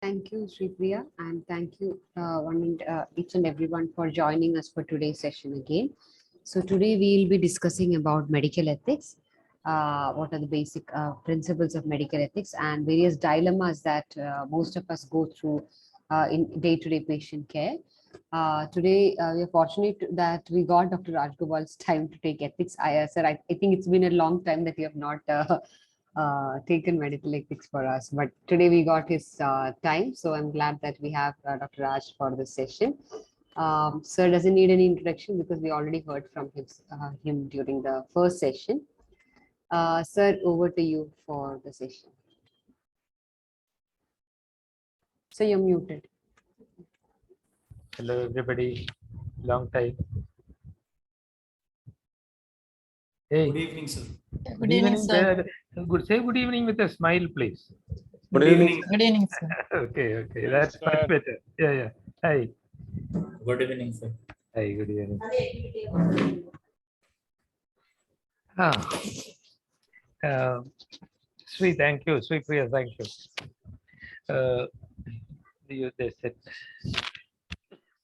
Thank you, Sripriya, and thank you each and everyone for joining us for today's session again. So today we'll be discussing about medical ethics, what are the basic principles of medical ethics and various dilemmas that most of us go through in day-to-day patient care. Today, we are fortunate that we got Dr. Rajagopal's time to take ethics. Sir, I think it's been a long time that you have not taken medical ethics for us. But today we got his time, so I'm glad that we have Dr. Raj for this session. Sir doesn't need any introduction because we already heard from him during the first session. Sir, over to you for the session. So you're muted. Hello, everybody. Long time. Hey. Good evening, sir. Good evening, sir. Say good evening with a smile, please. Good evening. Good evening, sir. Okay. That's much better. Yeah. Hi. Good evening, sir. Hi, good evening. Sri, thank you. Sri Priya, thank you. They said,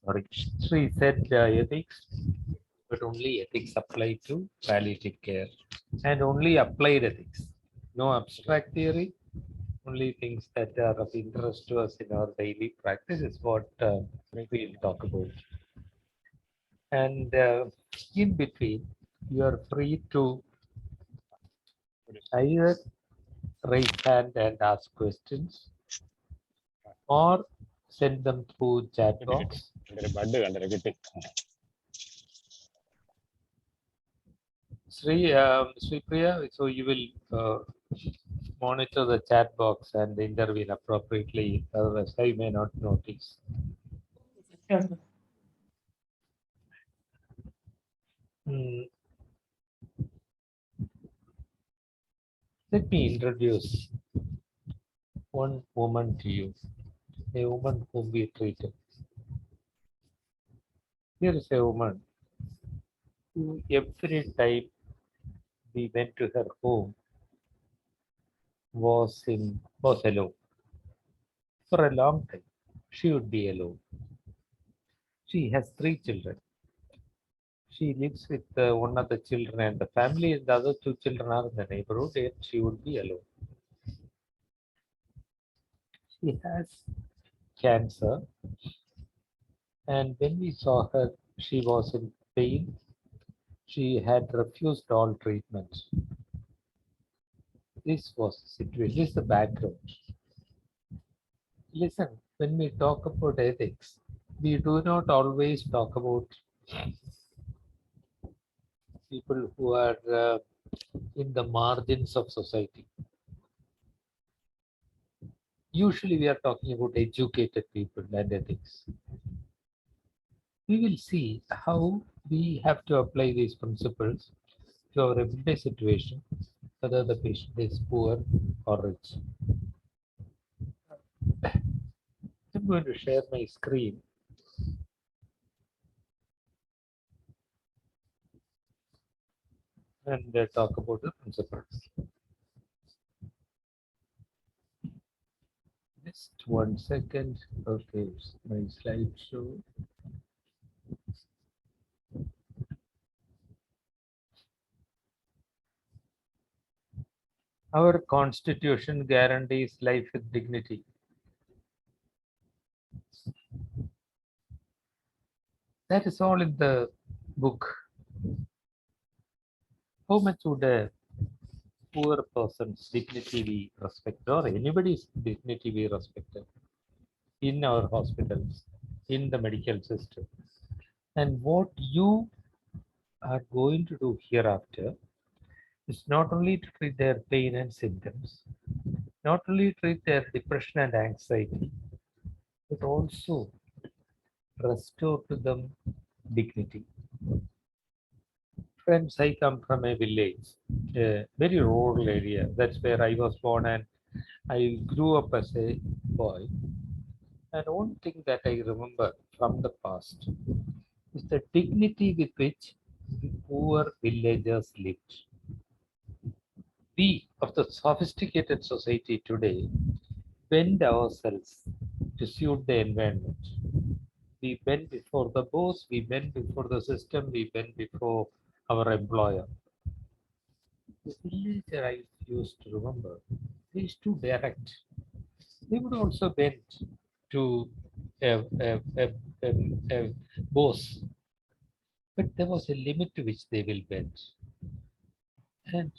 sorry. Sri said ethics, but only ethics apply to palliative care and only applied ethics. No abstract theory, only things that are of interest to us in our daily practice is what we'll talk about. And in between, you are free to either raise hand and ask questions or send them through chat box. Sri Priya, so you will monitor the chat box and intervene appropriately, otherwise I may not notice. Sure. Let me introduce one woman to you, a woman whom we treated. Here is a woman who every time we went to her home was alone. For a long time, she would be alone. She has 3 children. She lives with one of the children and the family, and the other 2 children are in the neighborhood, yet she would be alone. She has cancer, and when we saw her, she was in pain. She had refused all treatments. This was the situation, this is the background. Listen, when we talk about ethics, we do not always talk about people who are in the margins of society. Usually we are talking about educated people and ethics. We will see how we have to apply these principles to our everyday situation, whether the patient is poor or rich. I'm going to share my screen. And talk about the principles. Just 1 second. Okay, my slideshow. Our constitution guarantees life with dignity. That is all in the book. How much would a poor person's dignity be respected, or anybody's dignity be respected in our hospitals, in the medical system? And what you are going to do hereafter is not only to treat their pain and symptoms, not only treat their depression and anxiety, but also restore to them dignity. Friends, I come from a village, a very rural area. That's where I was born and I grew up as a boy. And one thing that I remember from the past is the dignity with which the poor villagers lived. We of the sophisticated society today bend ourselves to suit the environment. We bend before the boss, we bend before the system, we bend before our employer. The villager I used to remember, they used to direct. They would also bend to a boss, but there was a limit to which they will bend. And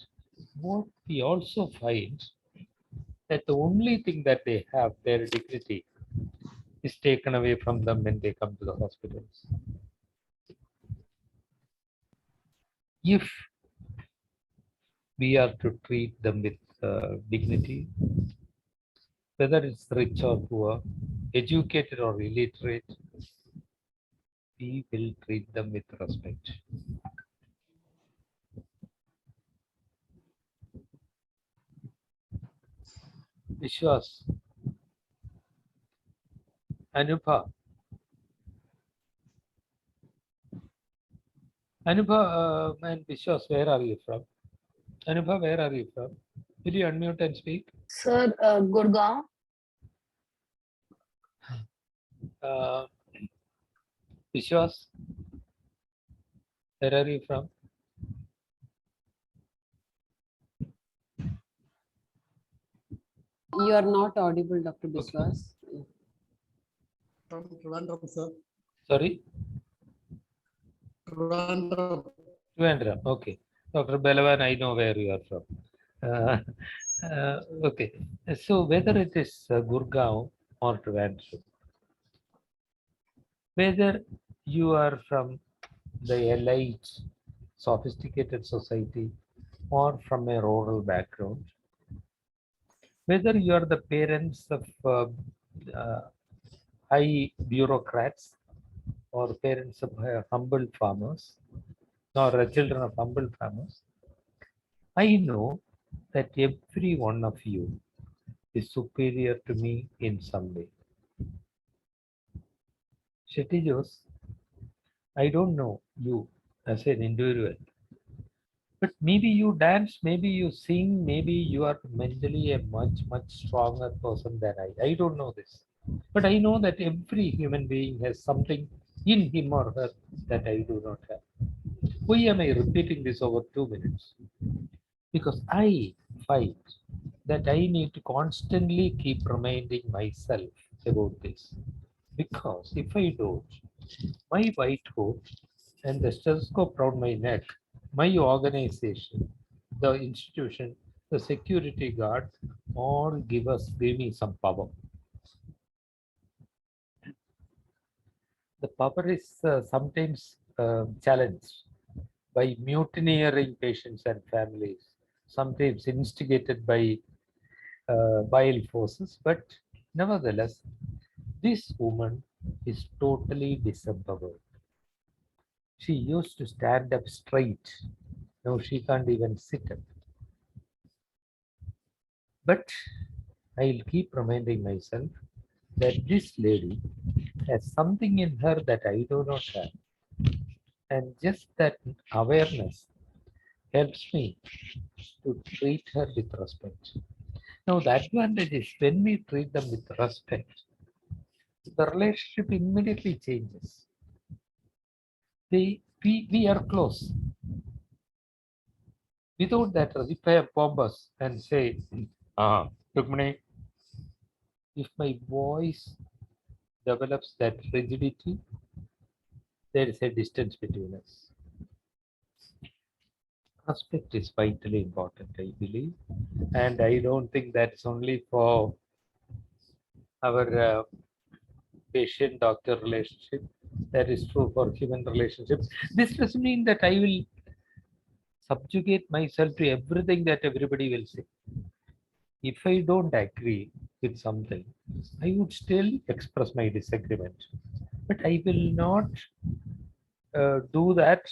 what we also find that the only thing that they have, their dignity, is taken away from them when they come to the hospitals. If we are to treat them with dignity, whether it's rich or poor, educated or illiterate, we will treat them with respect. Vishwas, Anubha, and Vishwas, where are you from? Anubha, where are you from? Will you unmute and speak? Sir, Gurgaon. Uh, Vishwas, where are you from? You are not audible, Dr. Biswas. From Trivandrum, sir. Sorry? Trivandrum. Trivandrum, okay. Dr. Belavan, I know where you are from. Okay. So whether it is Gurgaon or Trivandrum, whether you are from the elite, sophisticated society or from a rural background, whether you are the parents of high bureaucrats or parents of humble farmers or children of humble farmers, I know that every one of you is superior to me in some way. Shetty Jose, I don't know you as an individual, but maybe you dance, maybe you sing, maybe you are mentally a much, much stronger person than I. I don't know this. But I know that every human being has something in him or her that I do not have. Why am I repeating this over 2 minutes? Because I find that I need to constantly keep reminding myself about this. Because if I don't, my white coat and the stethoscope around my neck, my organization, the institution, the security guard, all give me some power. The power is sometimes challenged by mutineering patients and families, sometimes instigated by vile forces, but nevertheless, this woman is totally disempowered. She used to stand up straight. Now she can't even sit up. But I'll keep reminding myself that this lady has something in her that I do not have. And just that awareness helps me to treat her with respect. Now, the advantage is when we treat them with respect, the relationship immediately changes. We are close. Without that, if I am pompous and say, Rukmini, if my voice develops that rigidity, there is a distance between us. Respect is vitally important, I believe. And I don't think that's only for our patient-doctor relationship. That is true for human relationships. This doesn't mean that I will subjugate myself to everything that everybody will say. If I don't agree with something, I would still express my disagreement. But I will not do that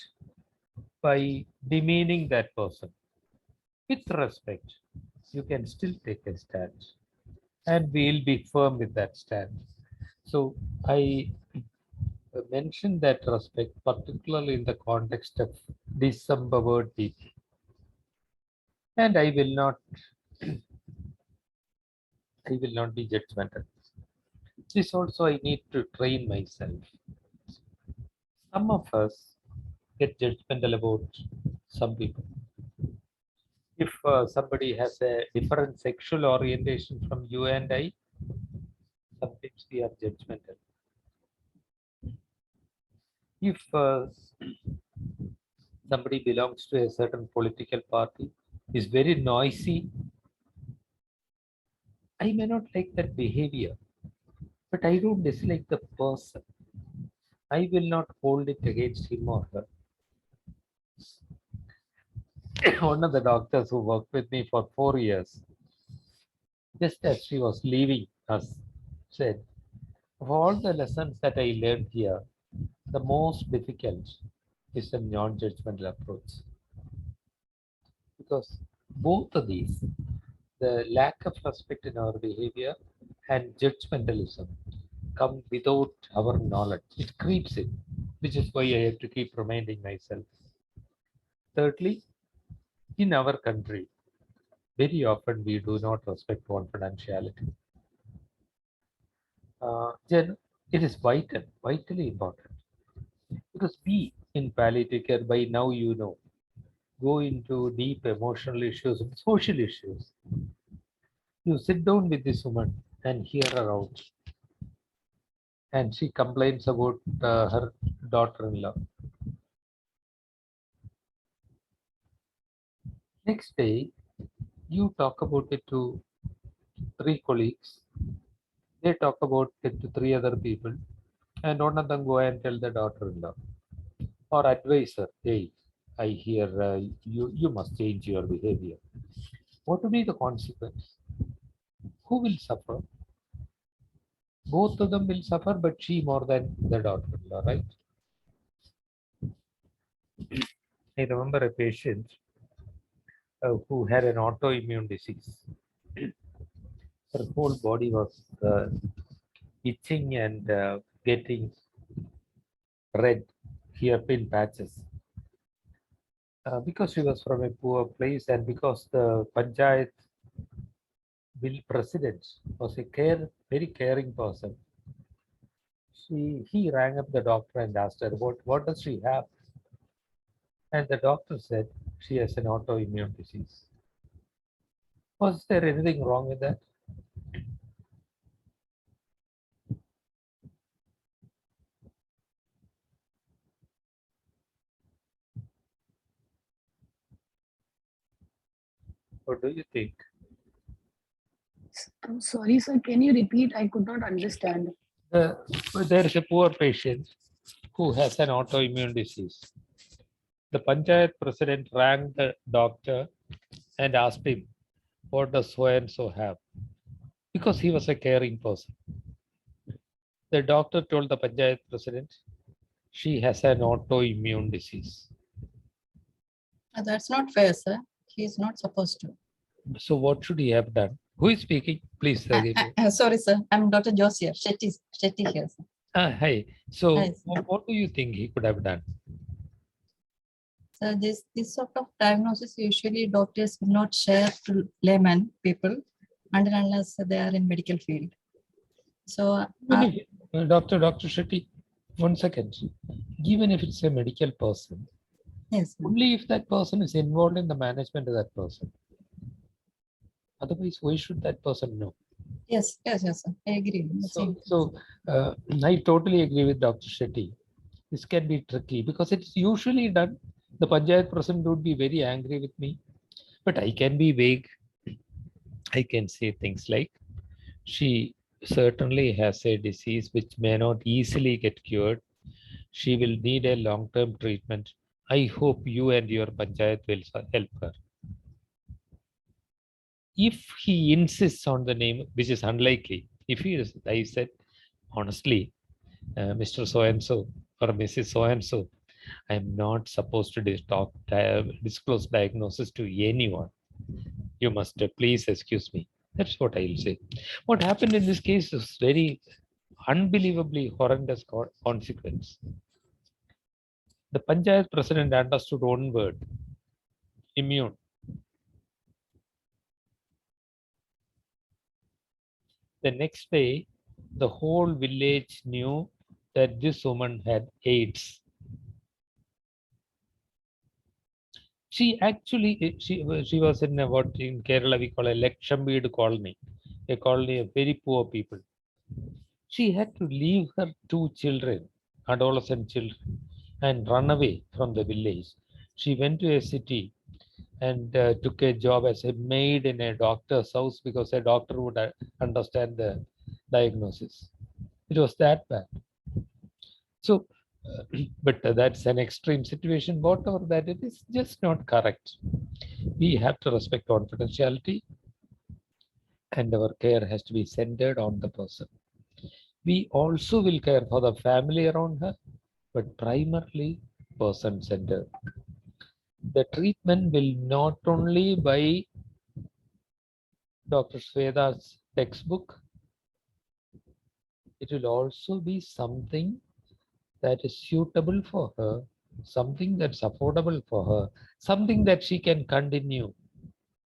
by demeaning that person. With respect, you can still take a stand, and we'll be firm with that stand. So I mentioned that respect, particularly in the context of disempowered people. And I will not be judgmental. This also I need to train myself. Some of us get judgmental about some people. If somebody has a different sexual orientation from you and I, sometimes we are judgmental. If somebody belongs to a certain political party, is very noisy, I may not like that behavior, but I don't dislike the person. I will not hold it against him or her. One of the doctors who worked with me for 4 years, just as she was leaving us, said, of all the lessons that I learned here, the most difficult is the non-judgmental approach. Because both of these, the lack of respect in our behavior and judgmentalism, come without our knowledge. It creeps in, which is why I have to keep reminding myself. Thirdly, in our country, very often we do not respect confidentiality. Then it is vitally important. Because we in palliative care, by now you know, go into deep emotional issues and social issues. You sit down with this woman and hear her out. And she complains about her daughter-in-law. Next day, you talk about it to 3 colleagues. They talk about it to 3 other people. And one of them go and tell the daughter-in-law or advise her, hey, I hear you must change your behavior. What will be the consequence? Who will suffer? Both of them will suffer, but she more than the daughter-in-law, right? I remember a patient who had an autoimmune disease. Her whole body was itching and getting red, hairpin patches. Because she was from a poor place and because the Panchayat bill president was a very caring person, he rang up the doctor and asked her, what does she have? And the doctor said, she has an autoimmune disease. Was there anything wrong with that? What do you think? I'm sorry, sir. Can you repeat? I could not understand. There is a poor patient who has an autoimmune disease. The Panchayat president rang the doctor and asked him, what does so and so have? Because he was a caring person. The doctor told the Panchayat president, she has an autoimmune disease. That's not fair, sir. He is not supposed to. So what should he have done? Who is speaking? Please. Sorry, sir. I'm Dr. Josiah. Shetty here, sir. Hi. So Hi, sir. what do you think he could have done? So this sort of diagnosis usually doctors will not share to layman people unless they are in medical field. So Dr. Shetty, 1 second. Even if it's a medical person, yes, only if that person is involved in the management of that person. Otherwise, why should that person know? yes, sir. I agree. I totally agree with Dr. Shetty. This can be tricky because it's usually done. The Panchayat president would be very angry with me, but I can be vague. I can say things like, she certainly has a disease which may not easily get cured. She will need a long-term treatment. I hope you and your Panchayat will help her. If he insists on the name, which is unlikely, if he is, I said, honestly, Mr. So-and-so or Mrs. So-and-so, I am not supposed to disclose diagnosis to anyone. You must please excuse me. That's what I'll say. What happened in this case is very unbelievably horrendous consequence. The Panchayat president understood one word, immune. The next day, the whole village knew that this woman had AIDS. She actually, she was in what in Kerala we call a Lakshambid colony, a colony of very poor people. She had to leave her 2 children, adolescent children, and run away from the village. She went to a city and took a job as a maid in a doctor's house because a doctor would understand the diagnosis. It was that bad. So, but that's an extreme situation. Whatever that it is, just not correct. We have to respect confidentiality, and our care has to be centered on the person. We also will care for the family around her, but primarily person-centered. The treatment will not only by Dr. Sveda's textbook, it will also be something that is suitable for her, something that's affordable for her, something that she can continue.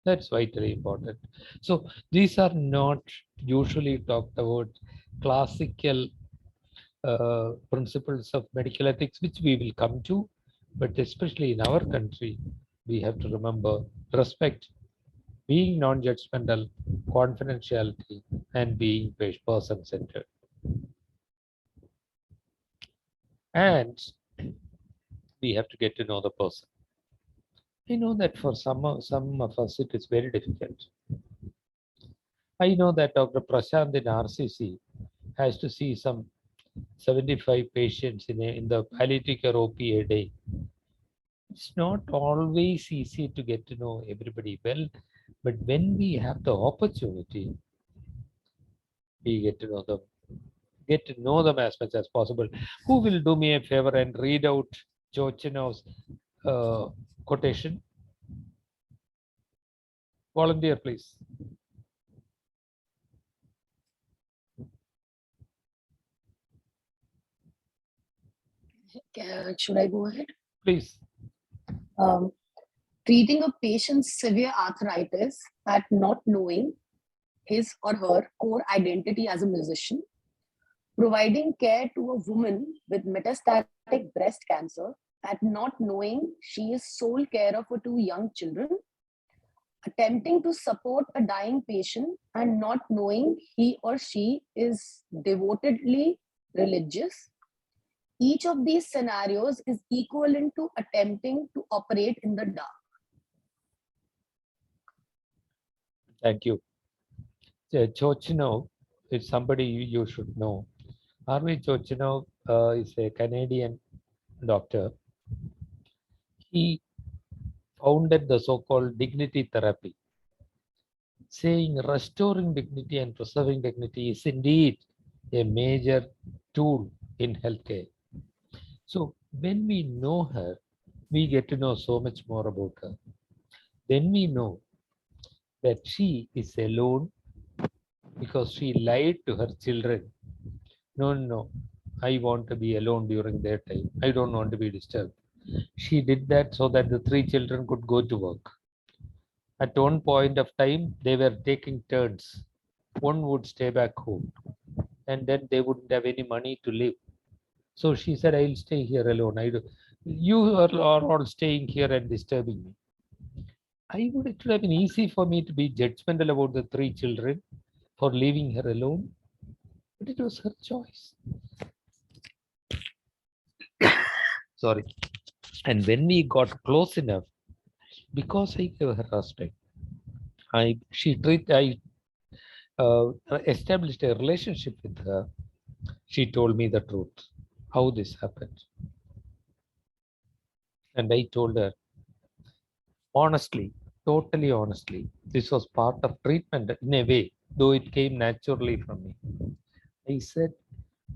That's vitally important. So these are not usually talked about classical principles of medical ethics, which we will come to, but especially in our country, we have to remember respect, being non-judgmental, confidentiality, and being person-centered. And we have to get to know the person. I know that for some of us it is very difficult. I know that Dr. Prashant in RCC has to see some 75 patients in the palliative care OP a day. It's not always easy to get to know everybody well, but when we have the opportunity, we get to know them as much as possible. Who will do me a favor and read out Chochinov's quotation? Volunteer, please. Should I go ahead? Please. Treating a patient's severe arthritis at not knowing his or her core identity as a musician, providing care to a woman with metastatic breast cancer at not knowing she is sole carer for 2 young children, attempting to support a dying patient and not knowing he or she is devotedly religious. Each of these scenarios is equivalent to attempting to operate in the dark. Thank you. Chochinov is somebody you should know. R.V. Chochinov is a Canadian doctor. He founded the so-called dignity therapy, saying restoring dignity and preserving dignity is indeed a major tool in healthcare. So when we know her, we get to know so much more about her. Then we know that she is alone because she lied to her children. No, I want to be alone during their time. I don't want to be disturbed. She did that so that the 3 children could go to work. At one point of time, they were taking turns. One would stay back home, and then they wouldn't have any money to live. So she said, I'll stay here alone. You are all staying here and disturbing me. It would have been easy for me to be judgmental about the 3 children for leaving her alone, but it was her choice. Sorry. And when we got close enough, because I gave her respect, I established a relationship with her. She told me the truth, how this happened. And I told her, honestly, totally honestly, this was part of treatment in a way, though it came naturally from me. I said,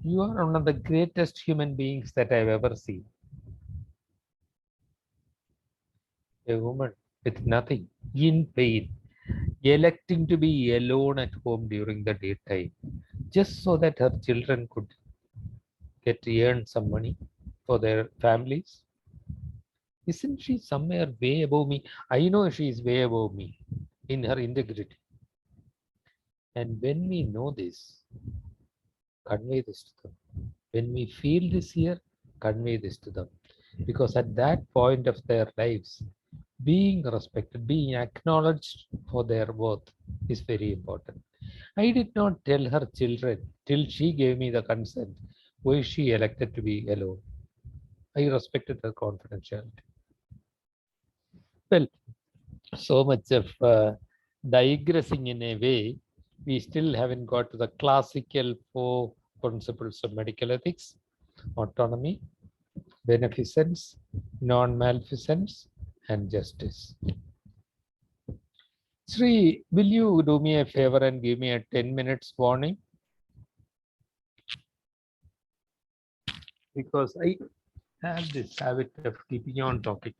you are one of the greatest human beings that I've ever seen. A woman with nothing, in pain, electing to be alone at home during the daytime, just so that her children could get to earn some money for their families. Isn't she somewhere way above me? I know she is way above me in her integrity. And when we know this, convey this to them. When we feel this here, convey this to them. Because at that point of their lives, being respected, being acknowledged for their worth is very important. I did not tell her children till she gave me the consent why she elected to be alone. I respected her confidentiality. Well, so much of digressing in a way, we still haven't got to the classical four principles of medical ethics: autonomy, beneficence, non-malfeasance, and justice. Sri, will you do me a favor and give me a 10 minutes warning? Because I have this habit of keeping on talking.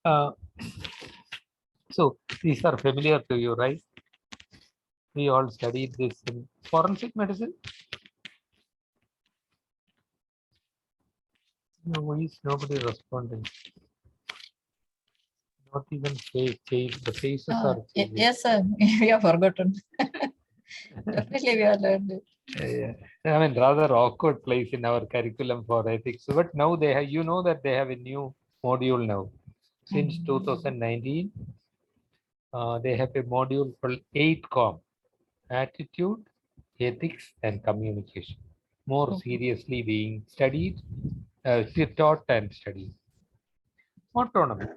Uh, so these are familiar to you, right? We all studied this in forensic medicine. No, why is nobody responding? Not even face. The faces are changing. Yes, sir. We have forgotten. Definitely, we have learned it. Yeah. I mean, rather awkward place in our curriculum for ethics. But now they have, you know, that they have a new module now. Since 2019, they have a module called 8COM: attitude, ethics, and communication. More Okay. seriously being studied, taught and studied. Autonomy.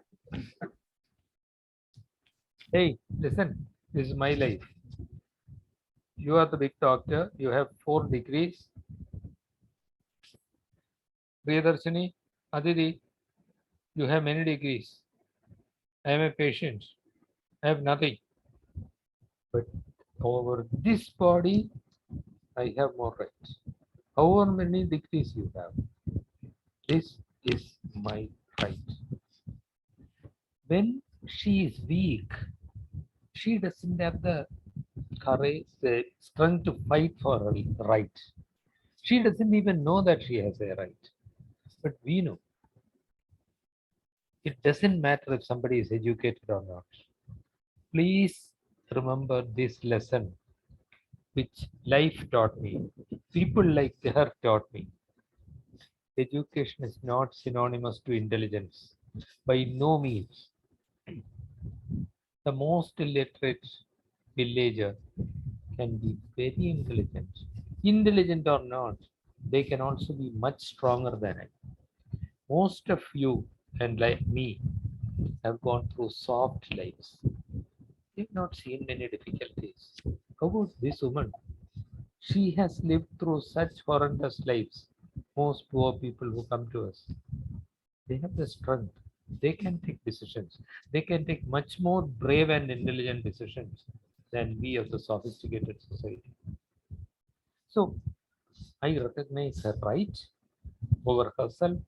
Hey, listen, this is my life. You are the big doctor. You have 4 degrees. Priyadarshini, Aditi, you have many degrees. I am a patient. I have nothing. But over this body, I have more rights. However many degrees you have, this is my right. When she is weak, she doesn't have the courage, the strength to fight for her right. She doesn't even know that she has a right. But we know. It doesn't matter if somebody is educated or not. Please remember this lesson which life taught me. People like her taught me. Education is not synonymous to intelligence. By no means. The most illiterate villager can be very intelligent. Intelligent or not, they can also be much stronger than I. Most of you and like me have gone through soft lives. They've not seen many difficulties. How about this woman? She has lived through such horrendous lives. Most poor people who come to us, they have the strength. They can take decisions. They can take much more brave and intelligent decisions than we of the sophisticated society. So I recognize her right over herself.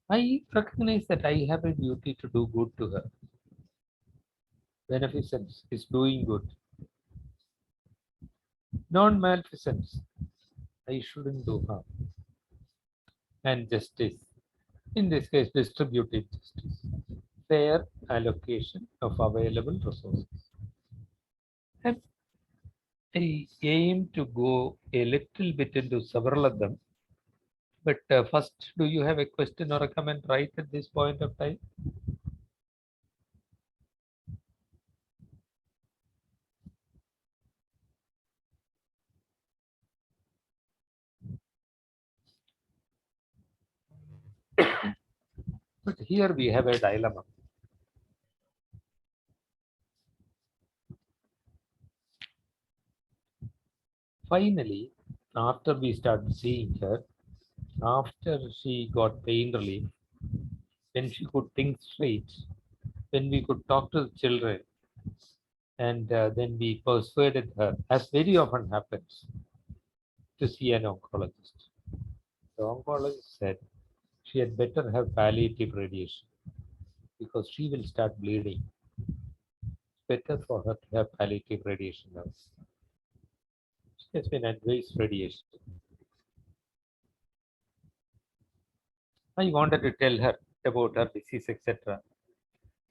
I recognize that I have a duty to do good to her. Beneficence is doing good. Non-malfeasance, I shouldn't do harm. And justice, in this case, distributive justice, fair allocation of available resources. And I aim to go a little bit into several of them. But first, do you have a question or a comment right at this point of time? But here we have a dilemma. Finally, after we started seeing her, after she got pain relief, when she could think straight, when we could talk to the children, and then we persuaded her, as very often happens, to see an oncologist. The oncologist said she had better have palliative radiation because she will start bleeding. Better for her to have palliative radiation now. She has been advised radiation. I wanted to tell her about her disease, etc.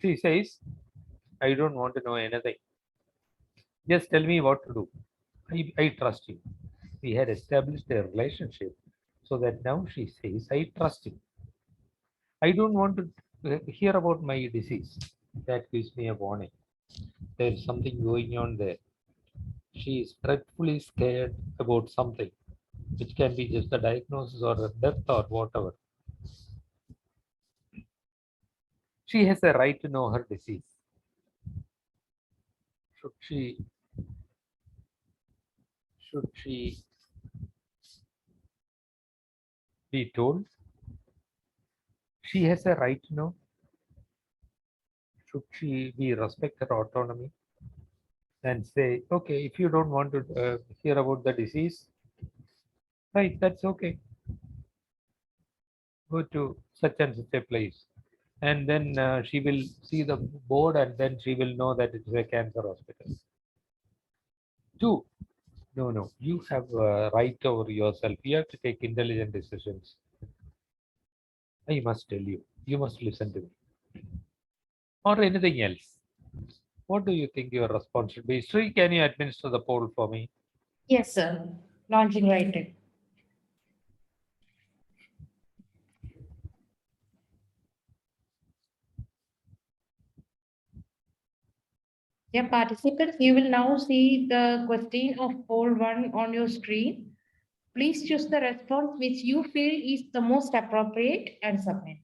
She says, I don't want to know anything. Just tell me what to do. I trust you. We had established a relationship so that now she says, I trust him. I don't want to hear about my disease. That gives me a warning. There's something going on there. She is dreadfully scared about something, which can be just a diagnosis or a death or whatever. She has a right to know her disease. Should she be told? She has a right to know. Should she be respect her autonomy and say, okay, if you don't want to hear about the disease, right, that's okay. Go to such and such a place. And then she will see the board and then she will know that it's a cancer hospital. Two, no, you have a right over yourself. You have to take intelligent decisions. I must tell you, you must listen to me. Or anything else. What do you think your response should be? Sri, can you administer the poll for me? Yes, sir. Launching right in. Yeah, participants, you will now see the question of poll 1 on your screen. Please choose the response which you feel is the most appropriate and submit.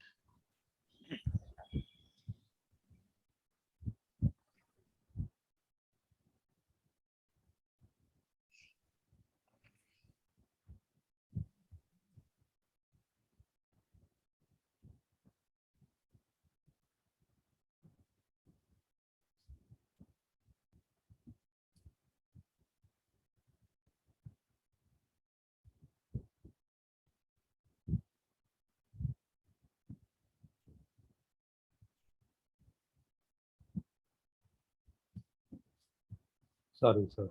Sorry, sir.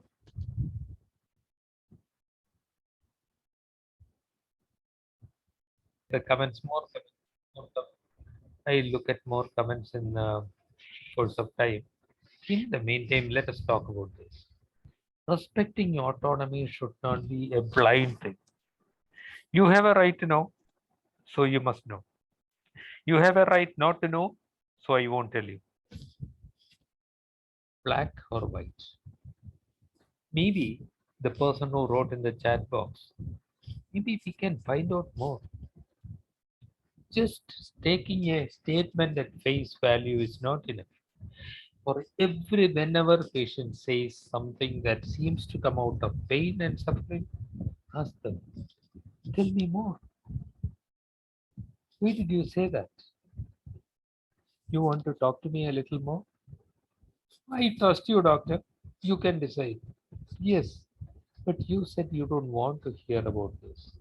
The comments, more I look at more comments in course of time. In the meantime, let us talk about this. Respecting autonomy should not be a blind thing. You have a right to know, so you must know. You have a right not to know, so I won't tell you. Black or white. Maybe the person who wrote in the chat box, maybe we can find out more. Just taking a statement at face value is not enough. For whenever patient says something that seems to come out of pain and suffering, ask them, tell me more. Why did you say that? You want to talk to me a little more? I trust you, doctor. You can decide. Yes, but you said you don't want to hear about this.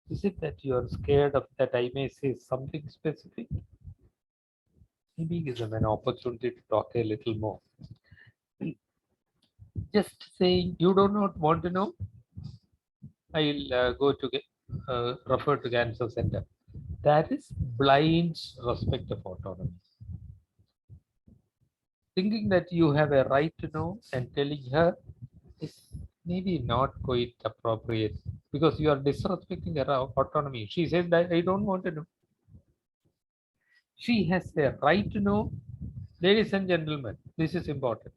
Is it that you are scared of that I may say something specific? Maybe give them an opportunity to talk a little more. Just saying you do not want to know, I'll go to refer to cancer center. That is blind respect of autonomy. Thinking that you have a right to know and telling her is maybe not quite appropriate because you are disrespecting her autonomy. She says that I don't want to know. She has a right to know. Ladies and gentlemen, this is important.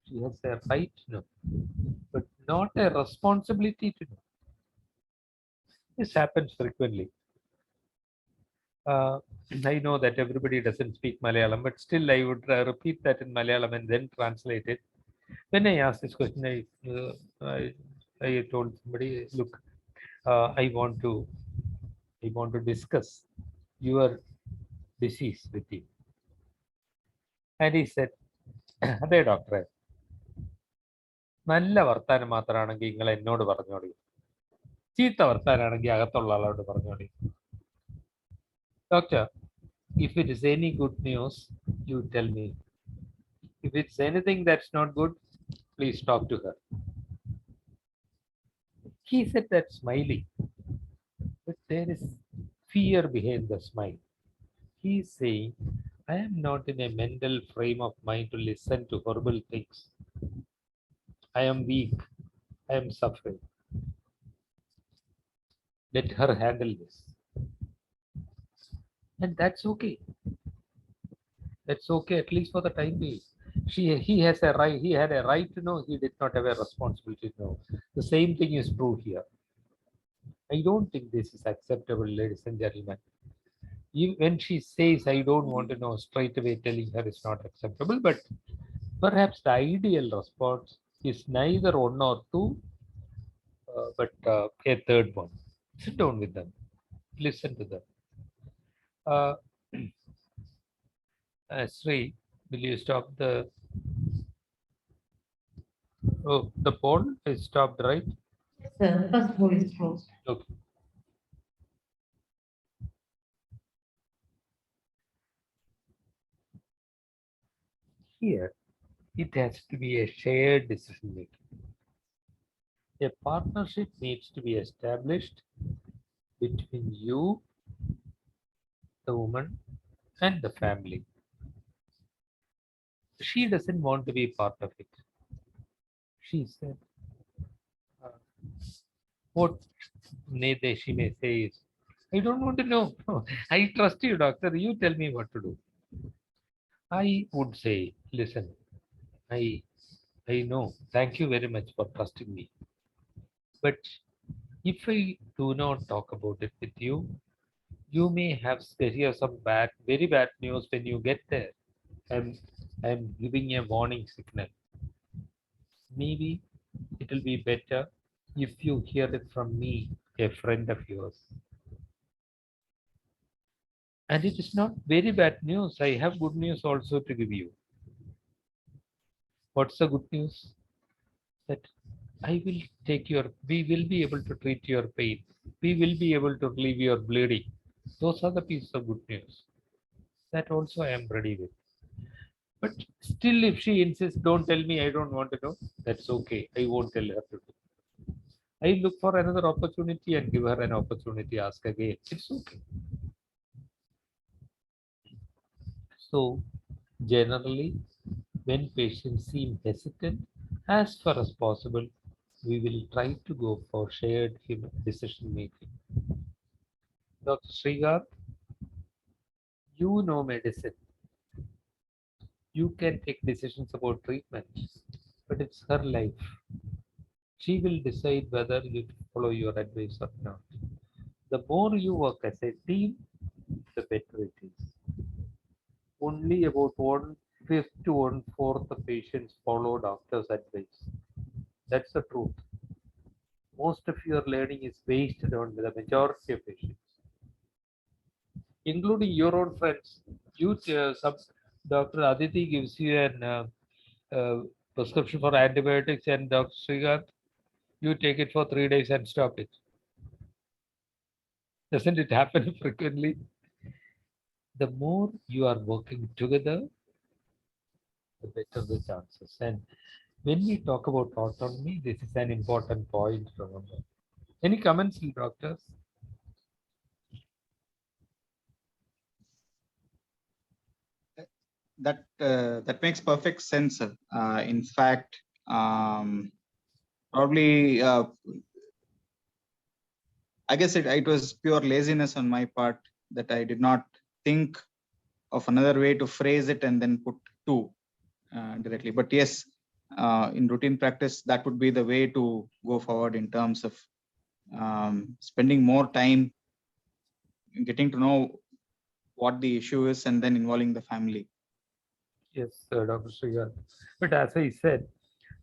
She has a right to know, but not a responsibility to know. This happens frequently. Uh, I know that everybody doesn't speak Malayalam, but still I would repeat that in Malayalam and then translate it. When I asked this question, I told somebody, look, I want to discuss your disease with you. And he said, അതെ ഡോക്ടറെ നല്ല വർത്താനം മാത്രമാണെങ്കിൽ നിങ്ങൾ എന്നോട് പറഞ്ഞോളി ചീത്ത വർത്താനാണെങ്കിൽ അകത്തുള്ള ആളോട് പറഞ്ഞോളി Doctor, if it is any good news, you tell me. If it's anything that's not good, please talk to her. He said that smiling, but there is fear behind the smile. He is saying, I am not in a mental frame of mind to listen to horrible things. I am weak. I am suffering. Let her handle this. And that's okay. That's okay, at least for the time being. He has a right, he had a right to know, he did not have a responsibility to know. The same thing is true here. I don't think this is acceptable, ladies and gentlemen. When she says, I don't want to know, straight away telling her it's not acceptable, but perhaps the ideal response is neither one or two, but a third one. Sit down with them, listen to them. Uh, Sri, will you stop the the poll is stopped, right? The first poll is closed. Okay. Here, it has to be a shared decision making. A partnership needs to be established between you, the woman, and the family. She doesn't want to be part of it. She said, uh, what she may say is, I don't want to know. I trust you, doctor. You tell me what to do. I would say, listen, I I know. Thank you very much for trusting me. But if I do not talk about it with you, you may have hear some bad, very bad news when you get there. I'm I'm giving a warning signal. Maybe it will be better if you hear it from me, a friend of yours. And it is not very bad news. I have good news also to give you. What's the good news? That I will we will be able to treat your pain. We will be able to relieve your bleeding. Those are the pieces of good news. That also I am ready with. But still, if she insists, don't tell me, I don't want to know, that's okay. I won't tell her to do. I look for another opportunity and give her an opportunity, ask again. It's okay. So, generally, when patients seem hesitant, as far as possible, we will try to go for shared decision making. Dr. Srigar, you know medicine. You can take decisions about treatment, but it's her life. She will decide whether you follow your advice or not. The more you work as a team, the better it is. Only about 1/5 to 1/4 of patients follow doctor's advice. That's the truth. Most of your learning is wasted on the majority of patients, including your own friends. Some Dr. Aditi gives you an prescription for antibiotics, and Dr. Srikanth, you take it for 3 days and stop it. Doesn't it happen frequently? The more you are working together, the better the chances. And when we talk about autonomy, this is an important point to remember. Any comments, doctors? That makes perfect sense, sir. In fact, probably I guess it was pure laziness on my part that I did not think of another way to phrase it and then put two directly. But yes, in routine practice, that would be the way to go forward in terms of spending more time getting to know what the issue is and then involving the family. Yes, Dr. Srikanth. But as I said,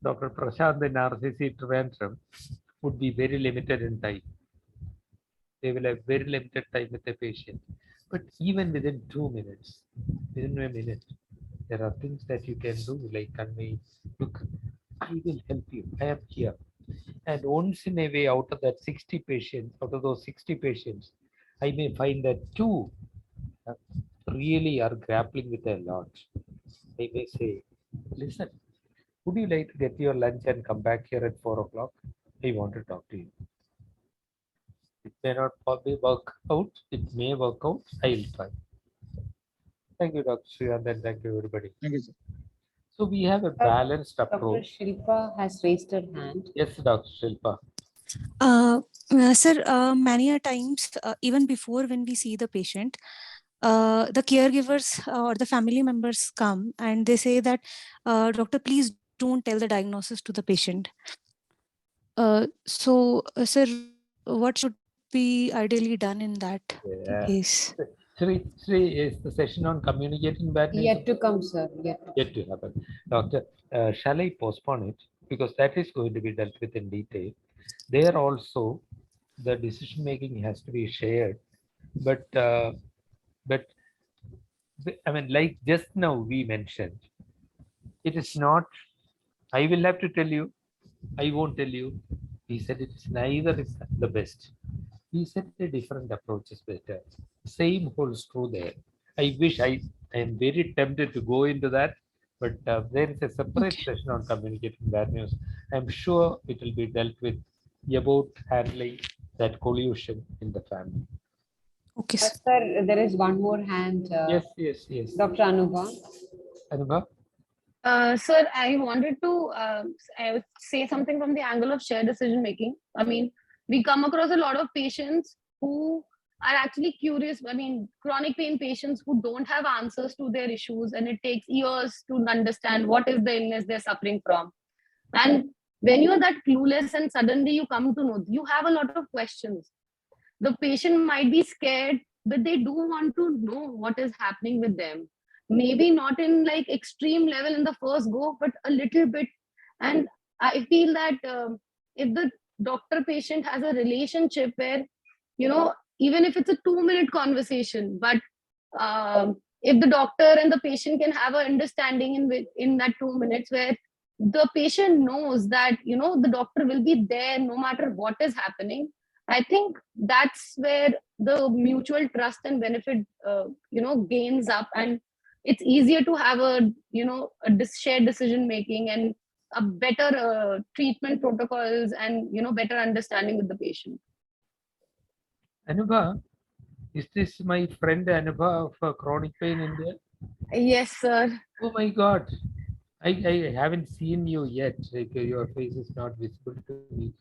Dr. Prashant in RCC Trivandrum would be very limited in time. They will have very limited time with the patient. But even within 2 minutes, within a minute, there are things that you can do, like convey, look, I will help you. I am here. And once in a way, out of that 60 patients, out of those 60 patients, I may find that two really are grappling with a lot. I may say, listen, would you like to get your lunch and come back here at 4 o'clock? I want to talk to you. It may not probably work out. It may work out. I will try. Thank you, Dr. Srikanth, and thank you, everybody. Thank you, sir. So we have a balanced Dr. approach. Shilpa has raised her hand. Yes, Dr. Shilpa. Sir, many a times, even before when we see the patient, the caregivers or the family members come and they say that, doctor, please don't tell the diagnosis to the patient. Sir, what should be ideally done in that Yeah. case? Sri, is the session on communicating bad news Yet to come, sir. yet to happen? Doctor, shall I postpone it? Because that is going to be dealt with in detail. There also, the decision making has to be shared. But I mean, like just now we mentioned, it is not. I will have to tell you. I won't tell you. He said it is neither is the best. He said a different approach is better. Same holds true there. I wish I am very tempted to go into that, but there is a separate session on communicating bad news. I'm sure it will be dealt with about handling that collusion in the family. Okay, sir. Sir, there is one more hand. Yes. Dr. Anubha. Anubha? Sir, I wanted to say something from the angle of shared decision making. I mean, we come across a lot of patients who are actually curious. I mean, chronic pain patients who don't have answers to their issues, and it takes years to understand what is the illness they're suffering from. And when you're that clueless and suddenly you come to know, you have a lot of questions. The patient might be scared, but they do want to know what is happening with them. Maybe not in like extreme level in the first go, but a little bit. And I feel that if the doctor patient has a relationship where, even if it's a 2-minute conversation, but if the doctor and the patient can have an understanding in that 2 minutes where the patient knows that the doctor will be there no matter what is happening, I think that's where the mutual trust and benefit, gains up, and it's easier to have shared decision making and a better treatment protocols and better understanding with the patient. Anubha, is this my friend Anubha of chronic pain India? Yes, sir. Oh my God. I haven't seen you yet. Like, your face is not visible to me.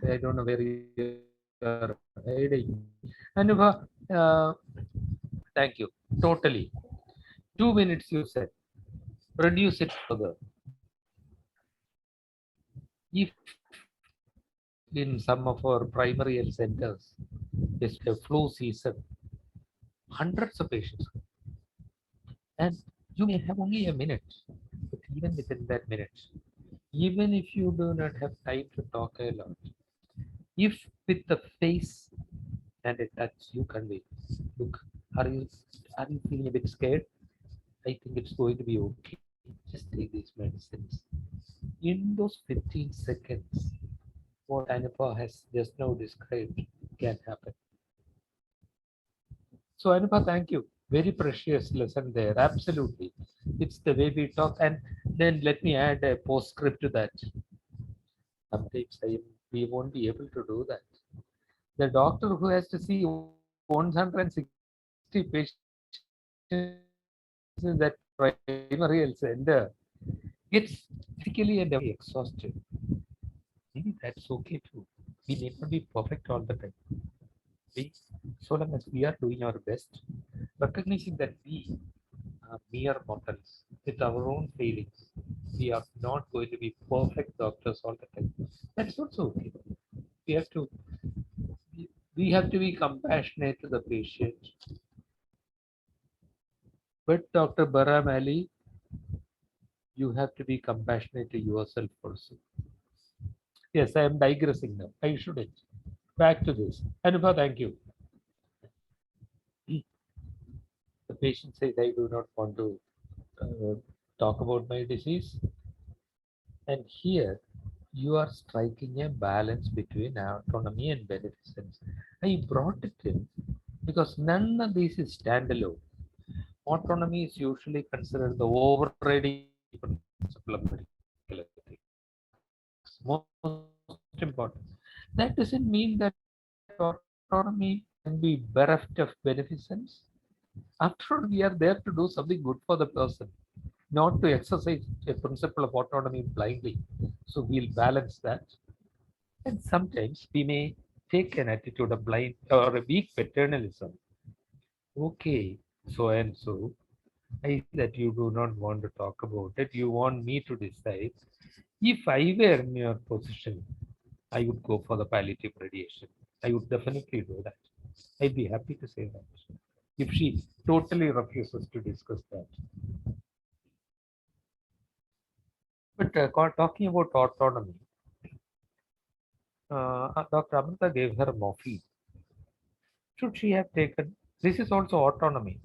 I don't know where you are hiding. Anubha, thank you. Totally. 2 minutes you said. Reduce it further. If in some of our primary health centers, it's a flu season, hundreds of patients, and you may have only a minute, but even within that minute, even if you do not have time to talk a lot, if with the face and a touch you convey, look, are you feeling a bit scared? I think it's going to be okay. Just take these medicines. In those 15 seconds, what Anupha has just now described can happen. So Anupha, thank you. Very precious lesson there. Absolutely. It's the way we talk. And then let me add a postscript to that. Sometimes we won't be able to do that. The doctor who has to see 160 patients in that primary health center gets physically and exhausted. Maybe that's okay too. We need not be perfect all the time. So long as we are doing our best, recognizing that we are mere mortals with our own feelings. We are not going to be perfect doctors all the time. That's also okay. We have to we have to be compassionate to the patient. But Dr. Baram Ali, you have to be compassionate to yourself also. Yes, I am digressing now. I shouldn't. Back to this. Anubha, thank you. The patient says, I do not want to talk about my disease. And here you are striking a balance between autonomy and beneficence. I brought it in because none of these is standalone. Autonomy is usually considered the overriding principle of medical ethics. Most important. That doesn't mean that autonomy can be bereft of beneficence. After all, we are there to do something good for the person, not to exercise a principle of autonomy blindly. So we'll balance that. And sometimes we may take an attitude of blind or a weak paternalism. Okay, so and so, I see that you do not want to talk about it. You want me to decide. If I were in your position, I would go for the palliative radiation. I would definitely do that. I'd be happy to say that. If she totally refuses to discuss that. But talking about autonomy, Dr. Amrita gave her morphine. Should she have taken? This is also autonomy.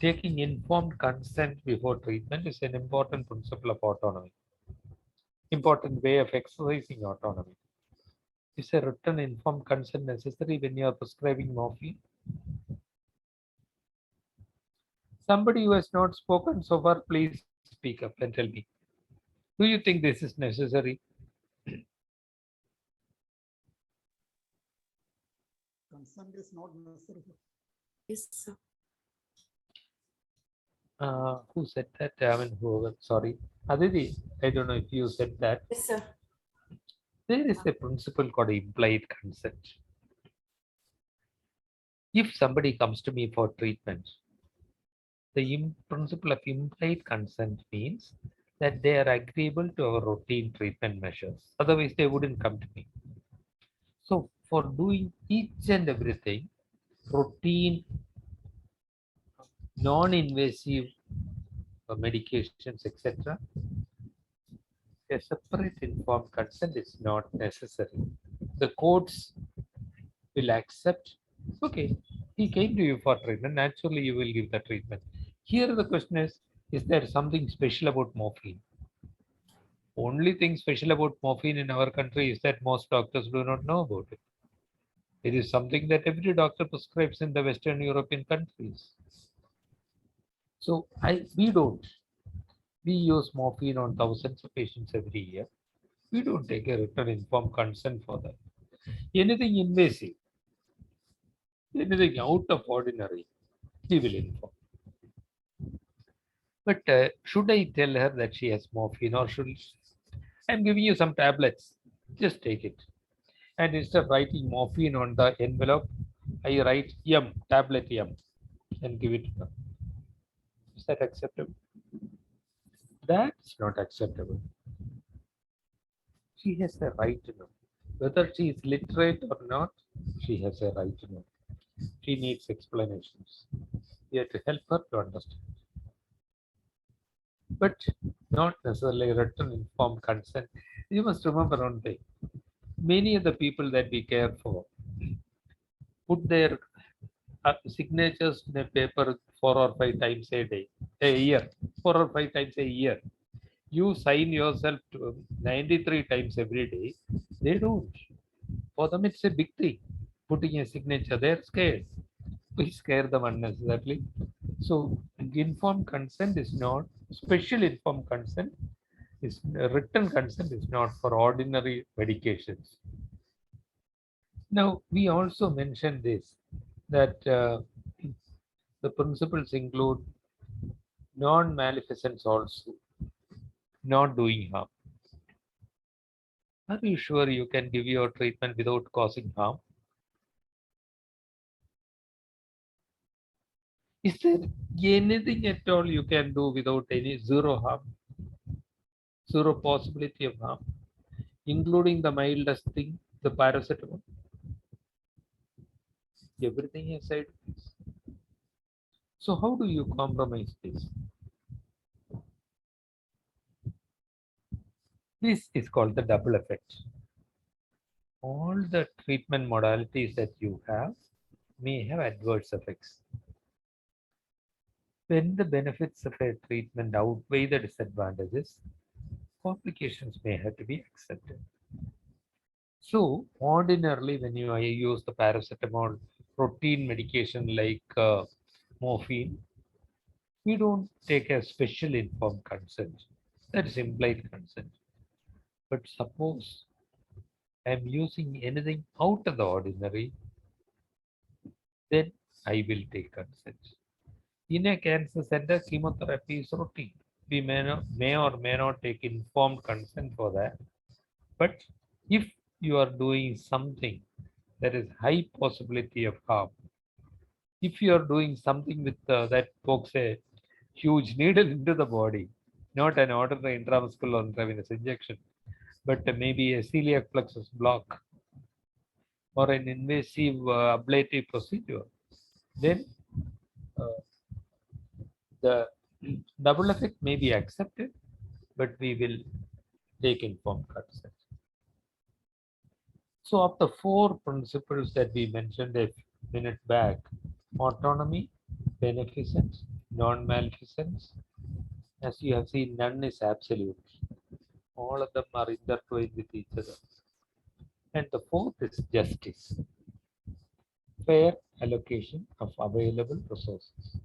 Taking informed consent before treatment is an important principle of autonomy. Important way of exercising autonomy. Is a written informed consent necessary when you are prescribing morphine? Somebody who has not spoken so far, please speak up and tell me. Do you think this is necessary? Consent is not necessary. Yes, sir. Who said that? I mean, whoever, sorry. Aditi, I don't know if you said that. Yes, sir. There is a principle called implied consent. If somebody comes to me for treatment, the principle of implied consent means that they are agreeable to our routine treatment measures. Otherwise, they wouldn't come to me. So, for doing each and everything, routine, non-invasive medications, etc., a separate informed consent is not necessary. The courts will accept, okay, he came to you for treatment, naturally you will give the treatment. Here the question is there something special about morphine? Only thing special about morphine in our country is that most doctors do not know about it. It is something that every doctor prescribes in the Western European countries. So we don't. We use morphine on thousands of patients every year. We don't take a written informed consent for that. Anything invasive, anything out of ordinary, we will inform. But should I tell her that she has morphine or should I'm giving you some tablets? Just take it. And instead of writing morphine on the envelope, I write M, tablet M, and give it to her. Is that acceptable? That's not acceptable. She has a right to know. Whether she is literate or not, she has a right to know. She needs explanations. We have to help her to understand. But not necessarily written informed consent. You must remember one thing. Many of the people that we care for put their signatures in a paper 4 or 5 times a year, 4 or 5 times a year. You sign yourself to 93 times every day. They don't. For them, it's a big thing. Putting a signature, they're scared. We scare them unnecessarily. So, informed consent is not, special informed consent is written consent is not for ordinary medications. Now, we also mentioned this that the principles include non-maleficence also, not doing harm. Are you sure you can give your treatment without causing harm? Is there anything at all you can do without any zero harm, zero possibility of harm, including the mildest thing, the paracetamol? Everything has side effects. So how do you compromise this? This is called the double effect. All the treatment modalities that you have may have adverse effects. When the benefits of a treatment outweigh the disadvantages, complications may have to be accepted. So, ordinarily, when you use the paracetamol routine medication like morphine, we don't take a special informed consent. That is implied consent. But suppose I'm using anything out of the ordinary, then I will take consent. In a cancer center, chemotherapy is routine. We may or may not take informed consent for that. But if you are doing something that is high possibility of harm. If you are doing something with that pokes a huge needle into the body, not an ordinary intramuscular or intravenous injection, but maybe a celiac plexus block or an invasive ablative procedure, then uh, the double effect may be accepted, but we will take informed consent. So, of the four principles that we mentioned a minute back, autonomy, beneficence, non-maleficence, as you have seen, none is absolute. All of them are intertwined with each other. And the fourth is justice, fair allocation of available resources.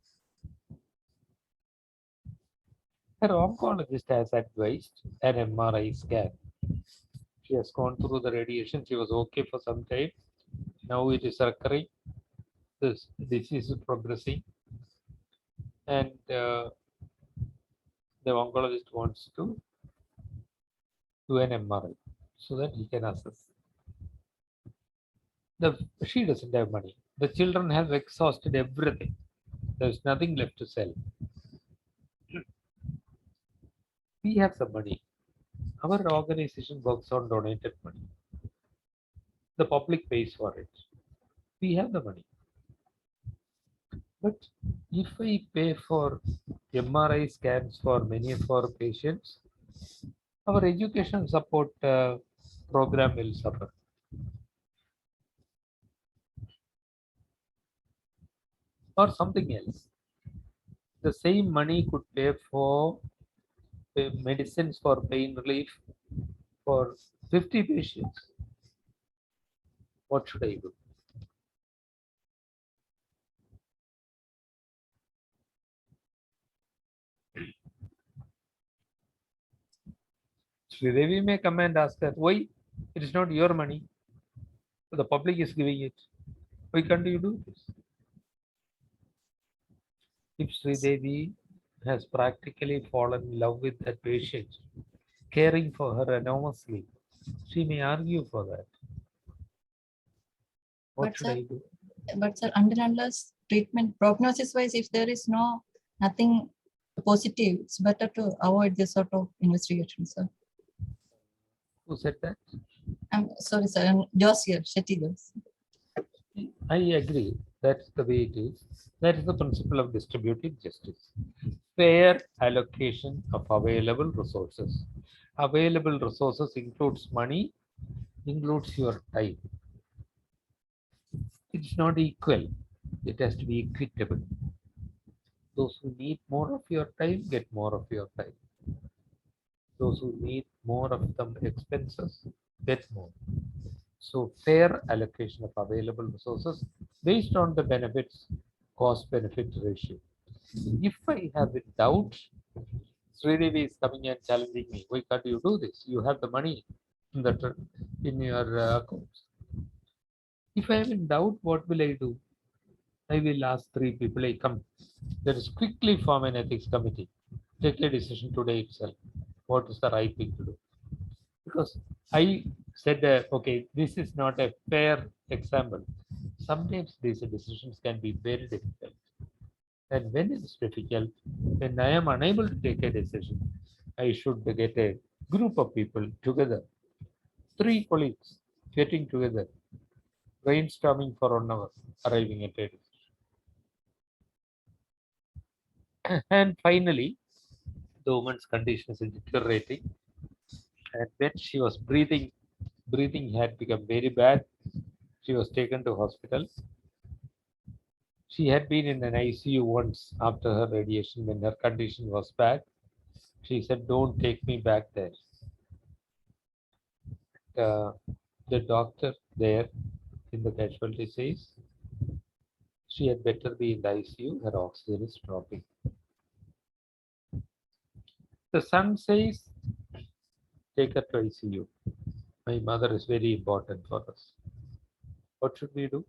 Her oncologist has advised an MRI scan. She has gone through the radiation. She was okay for some time. Now it is recurring. This disease is progressing. And the oncologist wants to do an MRI so that he can assess. She doesn't have money. The children have exhausted everything. There's nothing left to sell. We have some money. Our organization works on donated money. The public pays for it. We have the money. But if we pay for MRI scans for many of our patients, our education support program will suffer. Or something else. The same money could pay for medicines for pain relief for 50 patients. What should I do? Sridevi may come and ask her, why? It is not your money. The public is giving it. Why can't you do this? If Sridevi has practically fallen in love with that patient, caring for her enormously, she may argue for that. What should I do? But sir, unless treatment prognosis wise, if there is nothing positive, it's better to avoid this sort of investigation, sir. Who said that? I'm sorry, sir. I'm Josiah Shetty. I agree. That's the way it is. That is the principle of distributive justice. Fair allocation of available resources. Available resources includes money, includes your time. It's not equal. It has to be equitable. Those who need more of your time get more of your time. Those who need more of the expenses get more. So fair allocation of available resources based on the benefits, cost benefit ratio. If I have a doubt, Sridevi is coming and challenging me. Why can't you do this? You have the money in your accounts. If I am in doubt, what will I do? I will ask three people. I come. Let us quickly form an ethics committee. Take a decision today itself. What is the right thing to do? Because I said, okay, this is not a fair example. Sometimes these decisions can be very difficult. And when it is difficult, when I am unable to take a decision, I should get a group of people together, 3 colleagues getting together, brainstorming for 1 hour, arriving at a decision. And finally, the woman's condition is deteriorating. And when she was breathing had become very bad. She was taken to hospital. She had been in an ICU once after her radiation when her condition was bad. She said, don't take me back there. The doctor there in the casualty says, she had better be in the ICU, her oxygen is dropping. The son says, take her to ICU. My mother is very important for us. What should we do?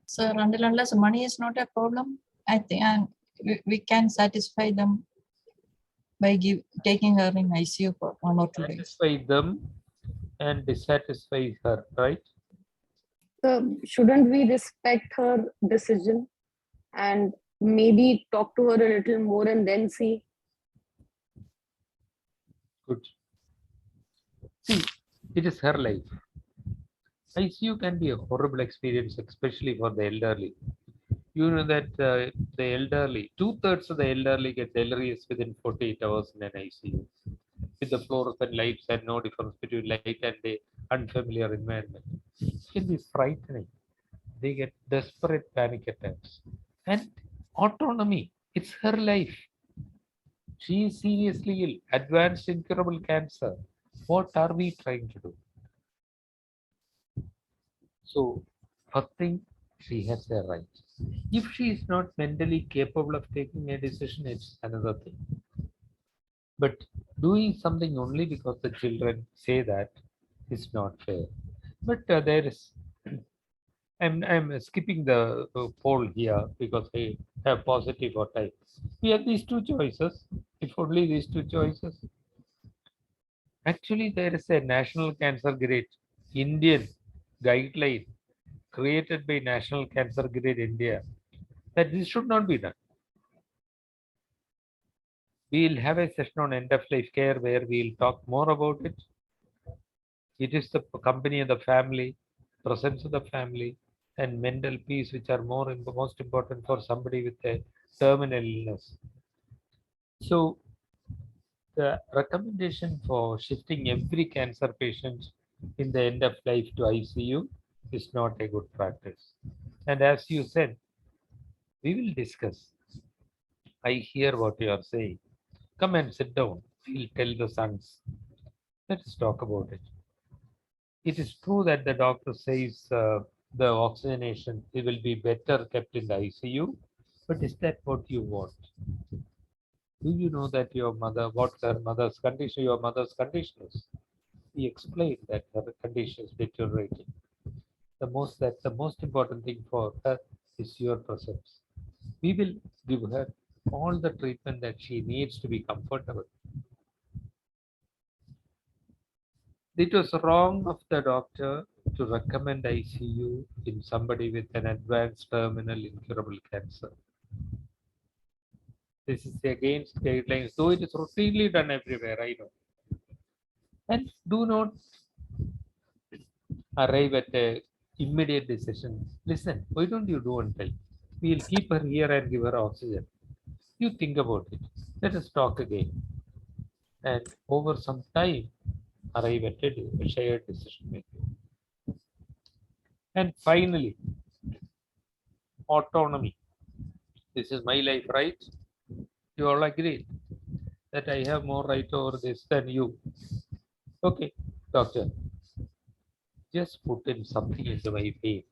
Sir, unless money is not a problem, I think, and we can satisfy them by taking her in ICU for 1 or 2 days. Satisfy them and dissatisfy her, right? So shouldn't we respect her decision and maybe talk to her a little more and then see? Good. See, it is her life. ICU can be a horrible experience, especially for the elderly. You know that the elderly, 2/3 of the elderly get delirious within 48 hours in an ICU. With the fluorescent lights and no difference between light and the unfamiliar environment. It can be frightening. They get desperate panic attacks. And autonomy, it's her life. She is seriously ill, advanced incurable cancer. What are we trying to do? So, first thing, she has a right. If she is not mentally capable of taking a decision, it's another thing. But doing something only because the children say that is not fair. But there is, I'm skipping the poll here because I have positive or type. We have these two choices. If only these two choices. Actually, there is a national cancer grade, Indian guideline created by National Cancer Grade India that this should not be done. We'll have a session on end of life care where we'll talk more about it. It is the company of the family, presence of the family, and mental peace, which are most important for somebody with a terminal illness. So, the recommendation for shifting every cancer patient in the end of life to ICU is not a good practice. And as you said, we will discuss. I hear what you are saying. Come and sit down. We'll tell the sons. Let's talk about it. It is true that the doctor says the oxygenation it will be better kept in the ICU, but is that what you want? Do you know that your mother, what her mother's condition, your mother's condition is? We explained that her condition is deteriorating. The most important thing for her is your presence. We will give her all the treatment that she needs to be comfortable. It was wrong of the doctor to recommend ICU in somebody with an advanced terminal incurable cancer. This is against guidelines, though it is routinely done everywhere, I know. And do not arrive at a immediate decision. Listen, why don't you do one thing? We'll keep her here and give her oxygen. You think about it. Let us talk again. And over some time, arrive at a shared decision making. And finally, autonomy. This is my life, right? You all agree that I have more right over this than you. Okay, doctor, just put in something into my vein.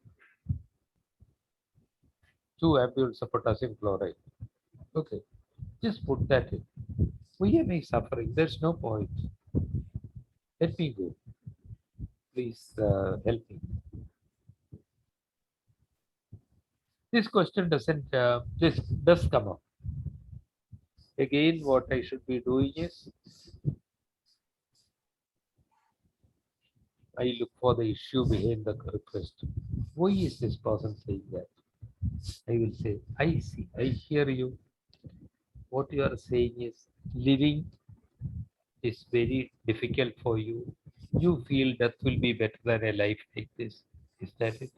2 ampules of potassium chloride. Okay, just put that in. Why am I suffering? There's no point. Let me go. Please help me. This question this does come up. Again, what I should be doing is, I look for the issue behind the request. Why is this person saying that? I will say, I see, I hear you. What you are saying is living is very difficult for you. You feel death will be better than a life like this. Is that it?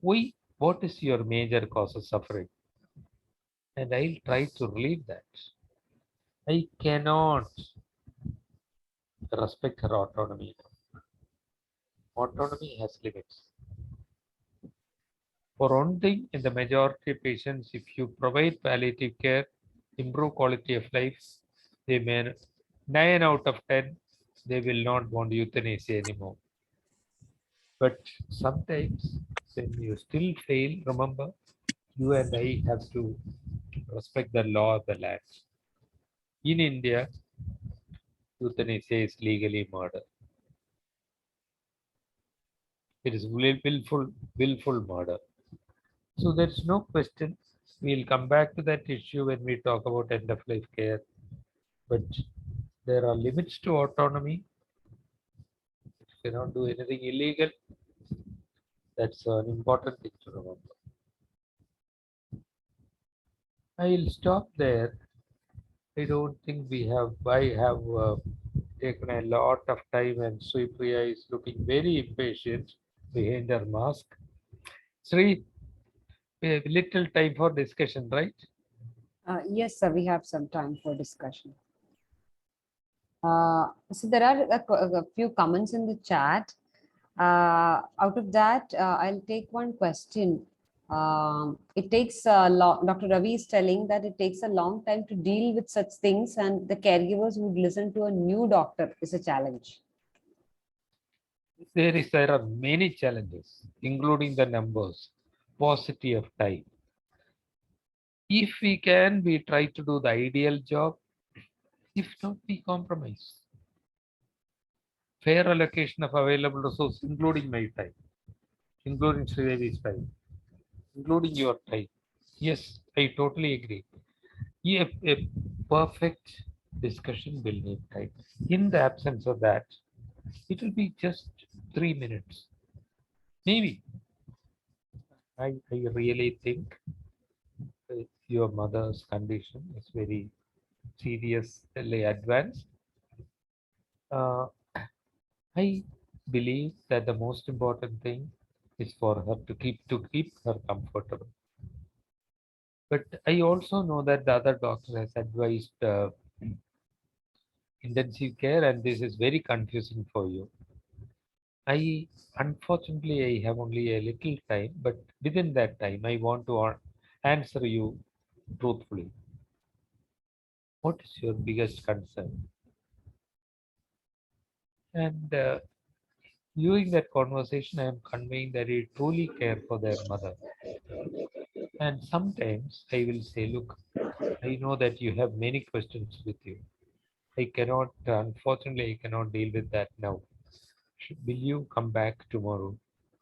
Why? What is your major cause of suffering? And I'll try to relieve that. I cannot respect her autonomy. Autonomy has limits. For one thing, in the majority of patients, if you provide palliative care, improve quality of life, they may 9 out of 10, they will not want euthanasia anymore. But sometimes when you still fail, remember, you and I have to respect the law of the land. In India, euthanasia is legally murder. It is willful murder. So there's no question. We'll come back to that issue when we talk about end of life care but there are limits to autonomy. You cannot do anything illegal. That's an important thing to remember. I'll stop there. I don't think I have taken a lot of time, and Supriya is looking very impatient behind her mask. Sri, we have little time for discussion, right? Yes, sir, we have some time for discussion. So there are a few comments in the chat. Out of that, I'll take one question. It takes a long, Dr. Ravi is telling that it takes a long time to deal with such things, and the caregivers would listen to a new doctor is a challenge. There are many challenges, including the numbers, paucity of time. If we can, we try to do the ideal job. If not, we compromise. Fair allocation of available resources, including my time, including Sridevi's time, including your time. Yes, I totally agree. A perfect discussion will need time. In the absence of that, it will be just 3 minutes. Maybe. I really think your mother's condition is very seriously advanced. I believe that the most important thing is for her to keep her comfortable. But I also know that the other doctor has advised intensive care, and this is very confusing for you. Unfortunately, I have only a little time, but within that time, I want to answer you truthfully. What is your biggest concern? And during that conversation, I am conveying that they truly care for their mother. And sometimes I will say, look, I know that you have many questions with you. Unfortunately, I cannot deal with that now. Will you come back tomorrow?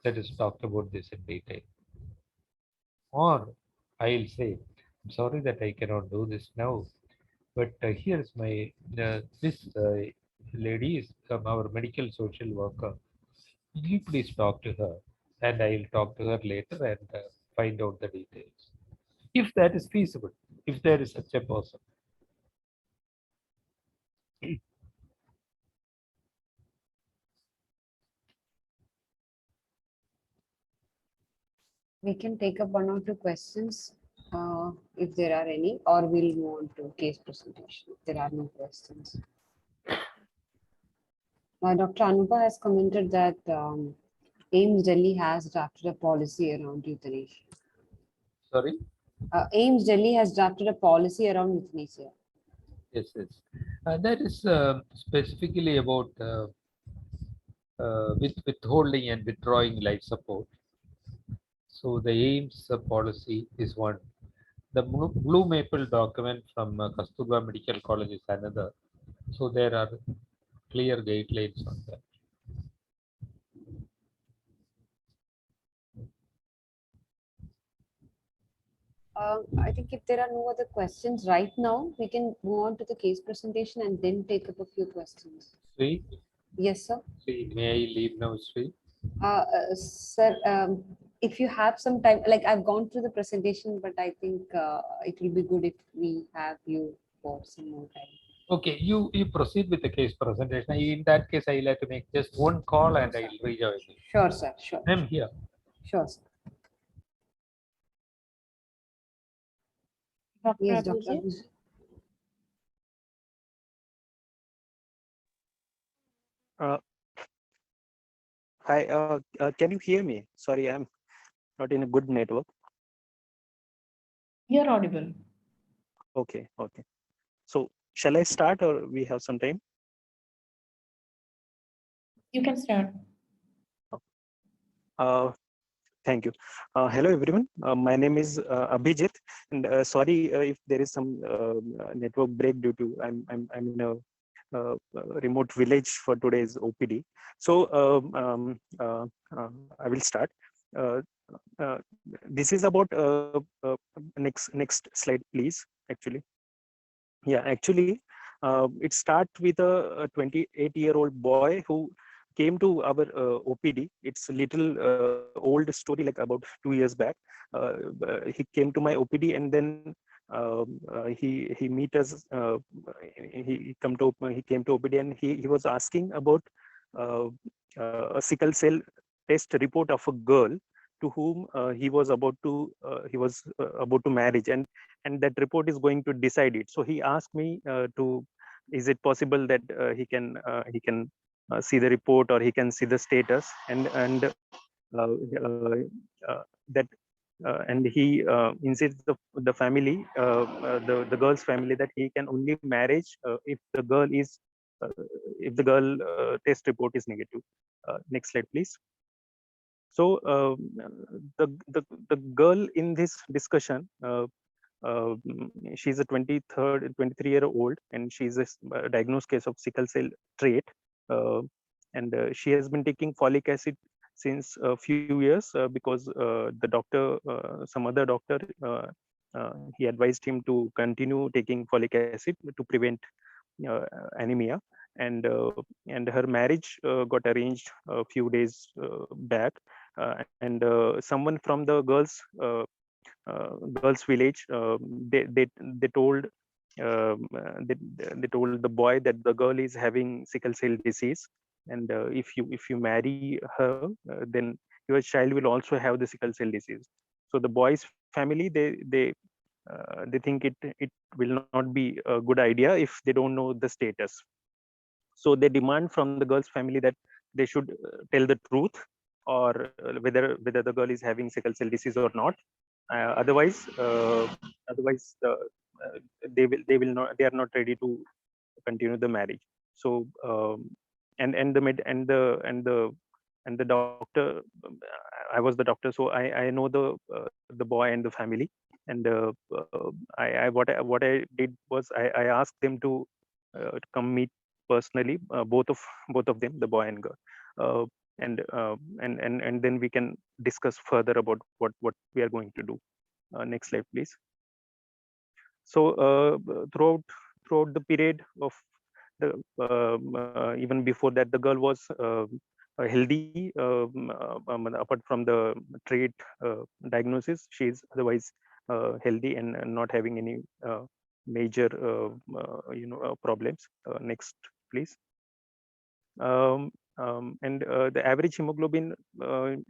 Let us talk about this in detail. Or I'll say, I'm sorry that I cannot do this now, but here's this lady is our medical social worker. Will you please talk to her? And I'll talk to her later and find out the details. If that is feasible, if there is such a person. We can take up one or two questions if there are any, or we'll move on to case presentation if there are no questions. Dr. Anupa has commented that AIMS Delhi has drafted a policy around euthanasia. Sorry? AIMS Delhi has drafted a policy around euthanasia. Yes, yes. That is specifically about withholding and withdrawing life support. So the AIMS policy is one. The Blue Maple document from Kasturba Medical College is another. So there are clear guidelines on that. I think if there are no other questions right now, we can move on to the case presentation and then take up a few questions. Sri? Yes, sir. Sri, may I leave now, Sri? Sir, if you have some time, like I've gone through the presentation, but I think it will be good if we have you for some more time. Okay, you proceed with the case presentation. In that case, I'll have to make just one call and I'll rejoin you. Sure, sir. Sure. I'm here. Sure, sir. Dr. Yes, Dr. Abhijit? Abhijit. Hi, can you hear me? Sorry, I'm not in a good network. You're audible. Okay, okay. So shall I start or we have some time? You can start. Thank you. Hello, everyone. My name is Abhijit, and sorry if there is some network break due to I'm in a remote village for today's OPD. So I will start. This is about next slide, please. Actually, yeah, actually, It starts with a 28-year-old boy who came to our OPD. It's a little old story, like about 2 years back. He came to my OPD, and then he meet us. He came to OPD, and he was asking about uh, a sickle cell test report of a girl to whom he was about to marriage, and that report is going to decide it. So he asked me to, is it possible that he can see the report, or he can see the status, and that and he insists the family, the girl's family, that he can only marriage if the girl is if the girl test report is negative. Next slide, please. So the girl in this discussion, she's a 23-year-old, and she's a diagnosed case of sickle cell trait, uh, and she has been taking folic acid since a few years because some other doctor, he advised him to continue taking folic acid to prevent uh, anemia, and her marriage got arranged a few days back, and someone from the girls village, they told they told the boy that the girl is having sickle cell disease, and if you marry her, then your child will also have the sickle cell disease. So the boy's family, they think it will not be a good idea if they don't know the status. So they demand from the girl's family that they should tell the truth, or whether the girl is having sickle cell disease or not. Otherwise, they are not ready to continue the marriage. So and the med and the doctor, I was the doctor, so I know the boy and the family. And what I did was I asked them to come meet personally, both of them, the boy and girl, uh, and then we can discuss further about what we are going to do. Next slide, please. So throughout the period of the even before that, the girl was healthy, apart from the trait diagnosis. She is otherwise healthy and not having any major problems. Next, please. And the average hemoglobin,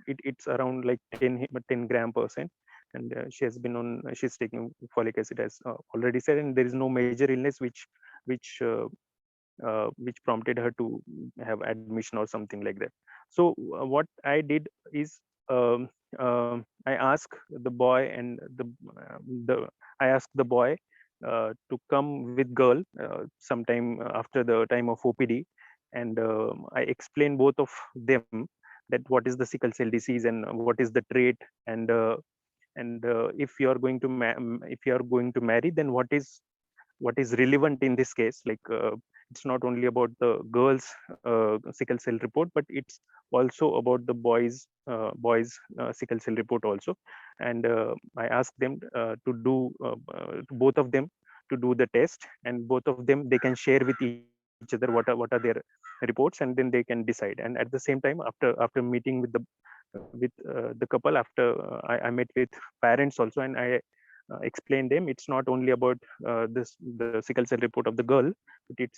it's around like 10 gram percent, and she's taking folic acid, as already said, and there is no major illness which which prompted her to have admission or something like that. So what I did is, I asked the boy and the I asked the boy to come with girl sometime after the time of OPD, and I explained both of them that what is the sickle cell disease and what is the trait, and if you are going to if you are going to marry, then what is relevant in this case. Like it's not only about the girl's sickle cell report, but it's also about the boys sickle cell report also. And I asked them to both of them to do the test, and both of them, they can share with each other what are their reports, and then they can decide. And at the same time, after meeting with the couple, after I met with parents also, and I explain them it's not only about the sickle cell report of the girl, but it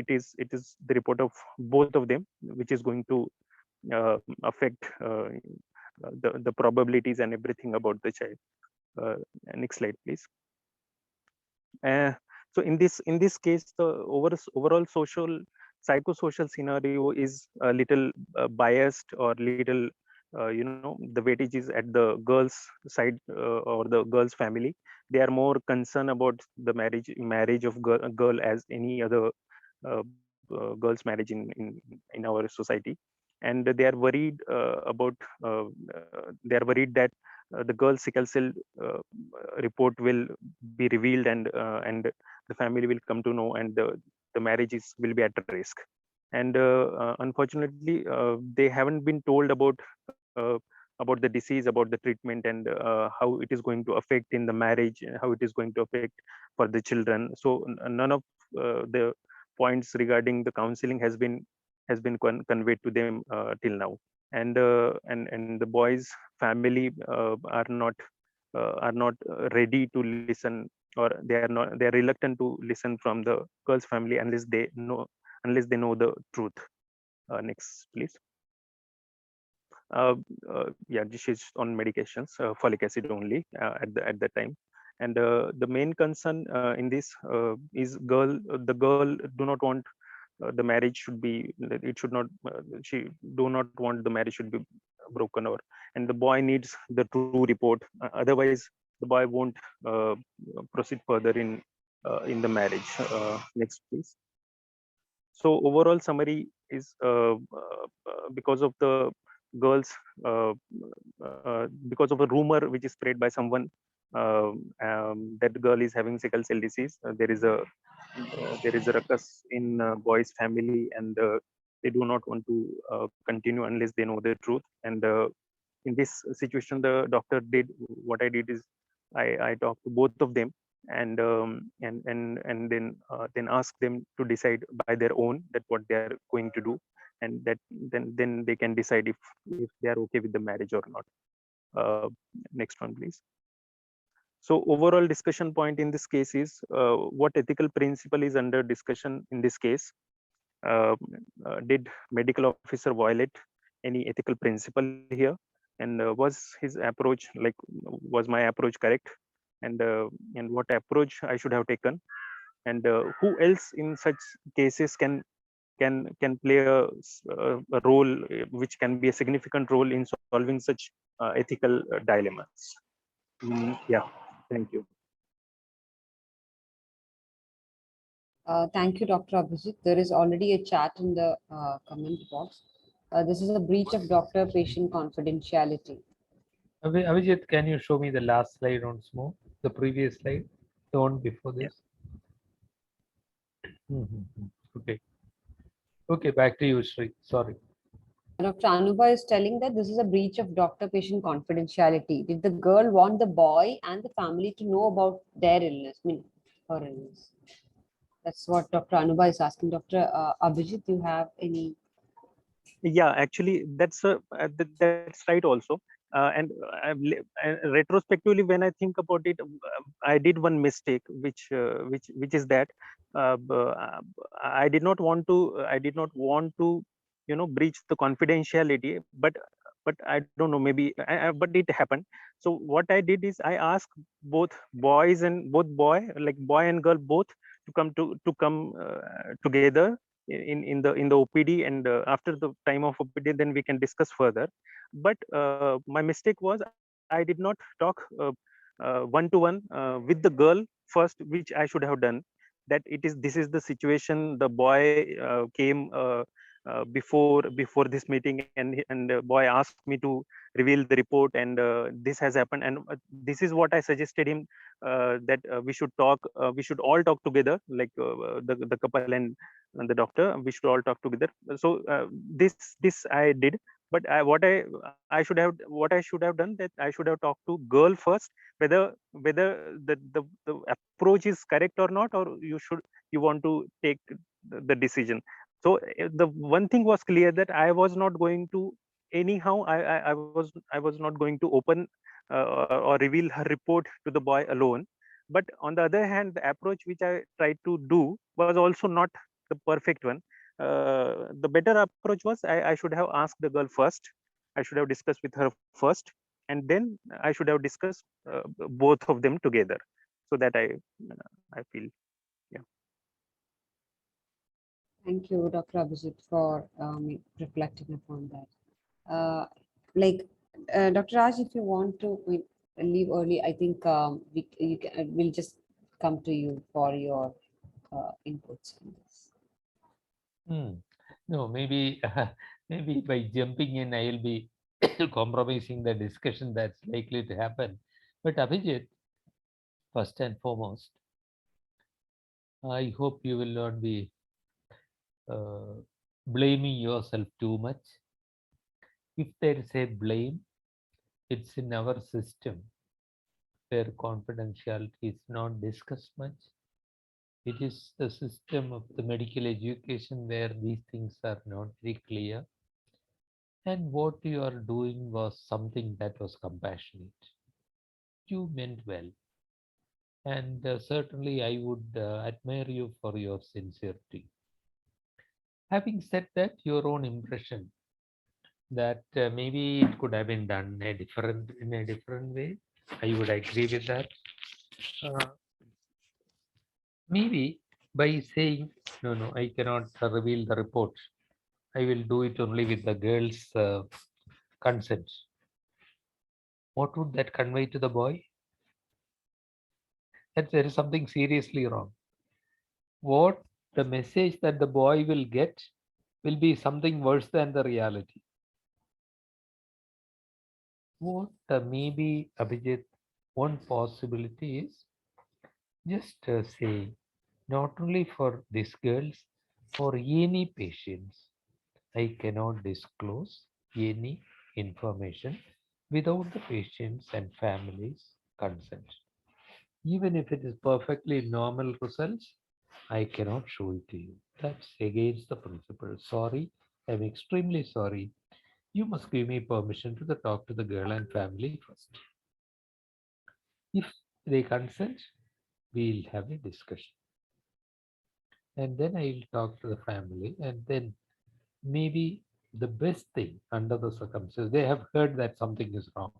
is the report of both of them, which is going to affect the probabilities and everything about the child. uh, Next slide, please. uh, so in this case, the overall psychosocial scenario is a little biased, or little the weightage is at the girl's side, or the girl's family. They are more concerned about the marriage of girl as any other girl's marriage in our society. And they are worried they are worried that the girl's sickle cell report will be revealed, and the family will come to know, and the marriages will be at risk. And unfortunately, they haven't been told uh, about the disease, about the treatment, and how it is going to affect in the marriage, how it is going to affect for the children. So none of the points regarding the counseling has been conveyed to them till now. And the boys family are not ready to listen, or they are reluctant to listen from the girl's family unless they know the truth. Next please. uh, yeah, this is on medications, folic acid only at that time. And the main concern in this is the girl do not want the marriage should be, it should not, she do not want the marriage should be broken, or and the boy needs the true report, otherwise the boy won't proceed further in the marriage. Next please. So overall summary is because of the girls, because of a rumor which is spread by someone, that girl is having sickle cell disease. There is a ruckus in boy's family, and they do not want to continue unless they know the truth. And in this situation, the doctor did what I did is I talked to both of them, and then ask them to decide by their own that what they are going to do, and that then they can decide if they are okay with the marriage or not. Next one please. So overall discussion point in this case is what ethical principle is under discussion in this case. Did medical officer violate any ethical principle here, and was his approach was my approach correct, and what approach I should have taken, and who else in such cases can play a role which can be a significant role in solving such ethical dilemmas. Yeah, thank you. Thank you, Dr. Abhijit. There is already a chat in the comment box. This is a breach of doctor-patient confidentiality. Avijit, can you show me the last slide once more? The previous slide, the one before this. Okay. Okay, back to you, Sri. Sorry. Dr. Anubha is telling that this is a breach of doctor-patient confidentiality. Did the girl want the boy and the family to know about their illness, her illness? That's what Dr. Anubha is asking. Dr. Abhijit, do you have any? Yeah, actually that's right also. And retrospectively when I think about it, I did one mistake, which is that I did not want to breach the confidentiality, but I don't know, maybe but it happened. So what I did is I asked both boy and girl both to come together in the OPD, and after the time of OPD then we can discuss further. But my mistake was I did not talk one-to-one with the girl first, which I should have done. That this is the situation. The boy came before this meeting, and the boy asked me to reveal the report, and this has happened, and this is what I suggested him, that we should all talk together, like the couple and the doctor. We should all talk together. So this I did, but what I should have done, that I should have talked to girl first, whether the approach is correct or not, or you want to take the decision. So the one thing was clear, that I was not going to anyhow, I was not going to open or reveal her report to the boy alone. But on the other hand, the approach which I tried to do was also not the perfect one. The better approach was I should have asked the girl first. I should have discussed with her first, and then I should have discussed both of them together. So that I feel, yeah. Thank you, Dr. Abhijit, for reflecting upon that. Like Dr. Raj, if you want to leave early, I think we'll just come to you for your inputs on this. No, maybe maybe by jumping in, I'll be compromising the discussion that's likely to happen. But Abhijit, first and foremost, I hope you will not be blaming yourself too much. If there is a blame, it's in our system where confidentiality is not discussed much. It is the system of the medical education where these things are not very clear. And what you are doing was something that was compassionate. You meant well. And certainly I would admire you for your sincerity. Having said that, your own impression that maybe it could have been done in a different way, I would agree with that. Uh, Maybe by saying, no, no, I cannot reveal the report. I will do it only with the girl's consent. What would that convey to the boy? That there is something seriously wrong. What the message that the boy will get will be something worse than the reality. What maybe, Abhijit, one possibility is just say, not only for these girls, for any patients, I cannot disclose any information without the patient's and family's consent. Even if it is perfectly normal results, I cannot show it to you. That's against the principle. Sorry, I'm extremely sorry. You must give me permission to talk to the girl and family first. If they consent, we'll have a discussion. And then I'll talk to the family, and then maybe the best thing under the circumstances, they have heard that something is wrong.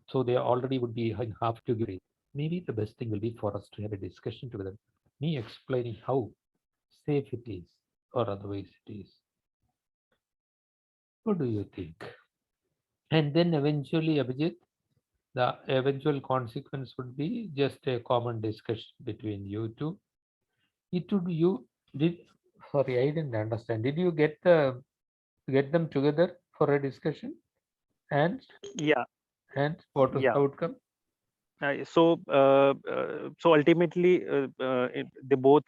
So they already would be in half to agree. Maybe the best thing will be for us to have a discussion together, me explaining how safe it is or otherwise it is. What do you think? And then eventually, Abhijit, the eventual consequence would be just a common discussion between you two. It would you did sorry, I didn't understand. Did you get them together for a discussion? And Yeah, what was the yeah. outcome? So ultimately, they both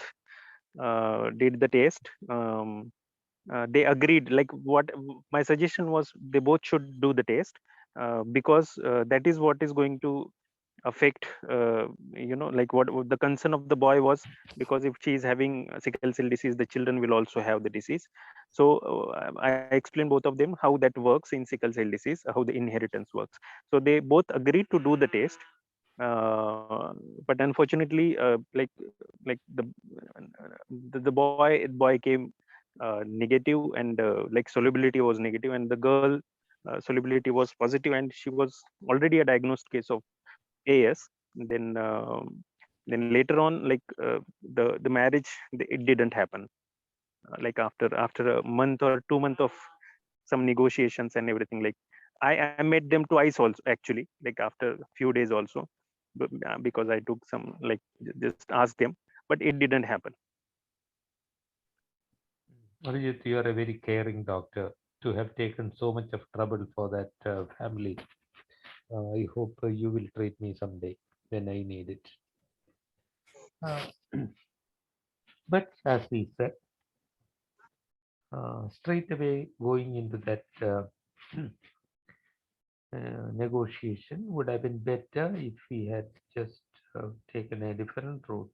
did the test. They agreed. Like what my suggestion was, they both should do the test because that is what is going to affect. Like what the concern of the boy was, because if she is having sickle cell disease, the children will also have the disease. So I explained both of them how that works in sickle cell disease, how the inheritance works. So they both agreed to do the test, but unfortunately, the boy came negative, and like solubility was negative, and the girl solubility was positive, and she was already a diagnosed case of AS. Then later on, like the marriage, it didn't happen. Like after a month or 2 months of some negotiations and everything, like I met them twice also, actually, like after a few days also, because I took some, like, just asked them, but it didn't happen. Arijit, you are a very caring doctor to have taken so much of trouble for that family. I hope you will treat me someday when I need it. Uh, but as we said, straight away going into that negotiation would have been better if we had just taken a different route,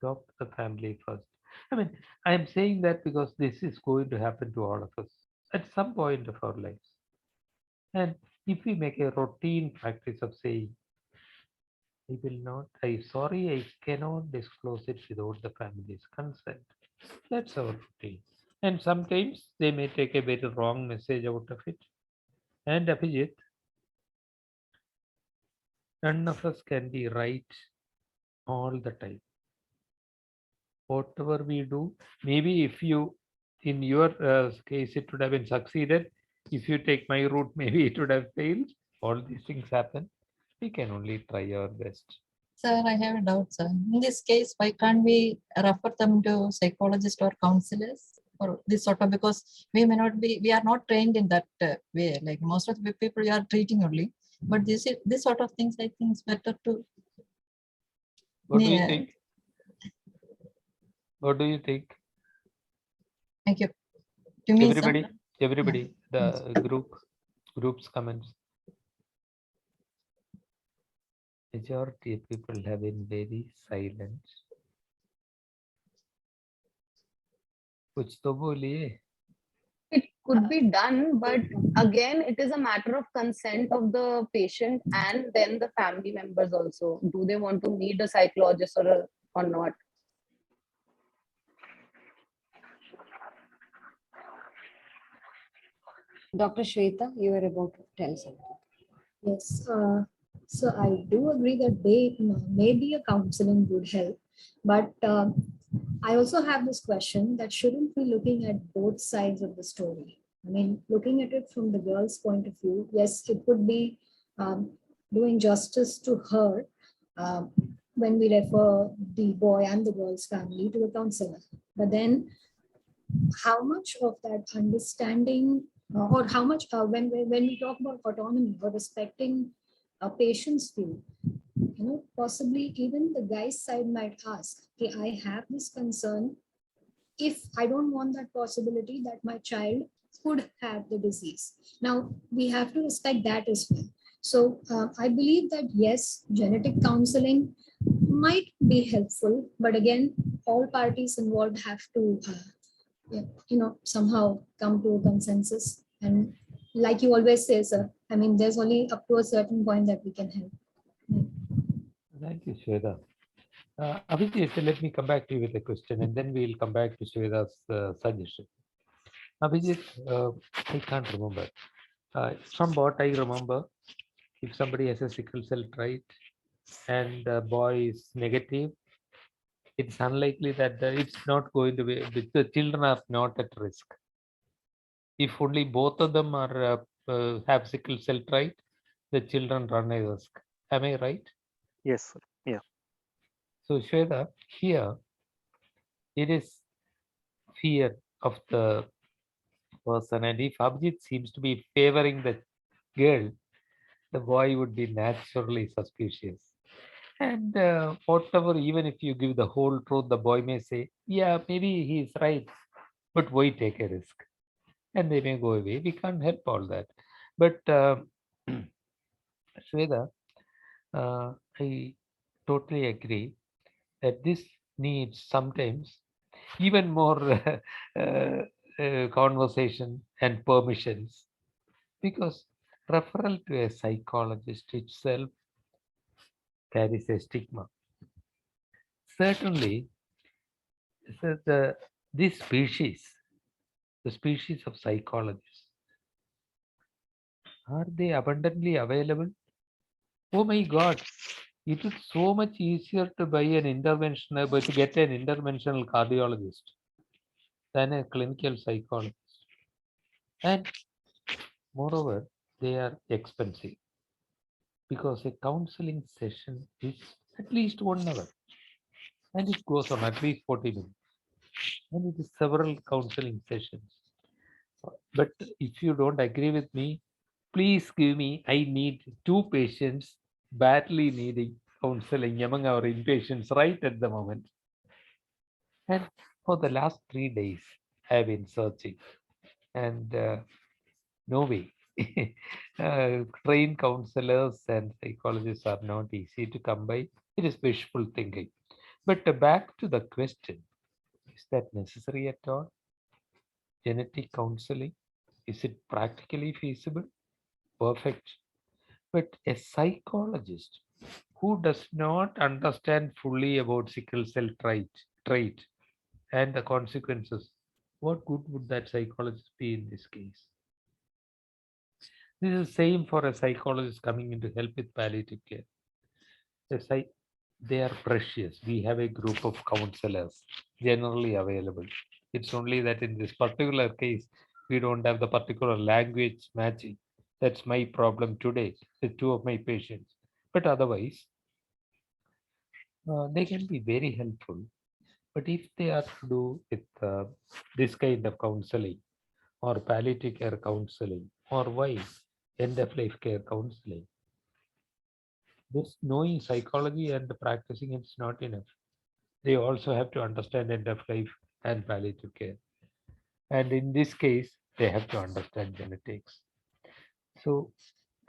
talk to the family first. I mean, I am saying that because this is going to happen to all of us at some point of our lives. And if we make a routine practice of saying, I will not, I sorry, I cannot disclose it without the family's consent. That's our routine. And sometimes they may take a very wrong message out of it. And Abhijit, none of us can be right all the time. Whatever we do, maybe if you, in your case, it would have been succeeded. If you take my route, maybe it would have failed. All these things happen. We can only try our best. Sir, I have a doubt, sir. In this case, why can't we refer them to psychologists or counselors or this sort of, because we may not be, we are not trained in that way. Like most of the people we are treating only, but this sort of things, I think it's better to. What do you Yeah. think? What do you think? Thank you. To me, Everybody, sir. everybody, the group's comments. majority of people have been very silent. कुछ तो बोलिए. It could be done, but again, it is a matter of consent of the patient and then the family members also. Do they want to meet a psychologist or not? Dr. Shweta, you were about to tell something. Yes, so I do agree that maybe a counseling would help, but I also have this question that shouldn't be looking at both sides of the story. I mean, looking at it from the girl's point of view, yes, it would be doing justice to her when we refer the boy and the girl's family to a counselor. But then, how much of that understanding or how much when we talk about autonomy or respecting a patient's view, possibly even the guy's side might ask, okay, I have this concern. If I don't want that possibility that my child could have the disease. Now, we have to respect that as well. So I believe that yes, genetic counseling might be helpful, but again, all parties involved have to somehow come to a consensus. And like you always say, sir, I mean, there's only up to a certain point that we can help. Thank you, Shweta. Abhijit, let me come back to you with a question and then we'll come back to Shweta's suggestion. Abhijit, I can't remember. From what I remember, if somebody has a sickle cell trait and the boy is negative, it's unlikely that it's not going to be, the children are not at risk. If only both of them are have sickle cell trait, the children run a risk. Am I right? Yes, sir. Yeah. So Shweta, here it is fear of the person, and if Abhijit seems to be favoring the girl, the boy would be naturally suspicious. And whatever, even if you give the whole truth, the boy may say, yeah, maybe he's right, but why take a risk? And they may go away. We can't help all that. But Shweta, I totally agree that this needs sometimes even more conversation and permissions, because referral to a psychologist itself carries a stigma. Certainly, this species, the species of psychologists, are they abundantly available? Oh my God, it is so much easier to buy an interventional, but to get an interventional cardiologist than a clinical psychologist. And moreover, they are expensive because a counseling session is at least 1 hour and it goes on at least 40 minutes. And it is several counseling sessions. But if you don't agree with me, please give me, I need 2 patients badly needing counseling among our inpatients right at the moment. And for the last 3 days, I have been searching and no way. Trained counselors and psychologists are not easy to come by. It is wishful thinking. But back to the question, is that necessary at all? Genetic counseling, is it practically feasible? Perfect. But a psychologist who does not understand fully about sickle cell trait and the consequences, what good would that psychologist be in this case? This is the same for a psychologist coming in to help with palliative care. They are precious. We have a group of counselors generally available. It's only that in this particular case, we don't have the particular language matching. That's my problem today with 2 of my patients. But otherwise, they can be very helpful. But if they are to do with this kind of counseling or palliative care counseling or why end of life care counseling, this knowing psychology and practicing it's not enough. They also have to understand end of life and palliative care. And in this case, they have to understand genetics. So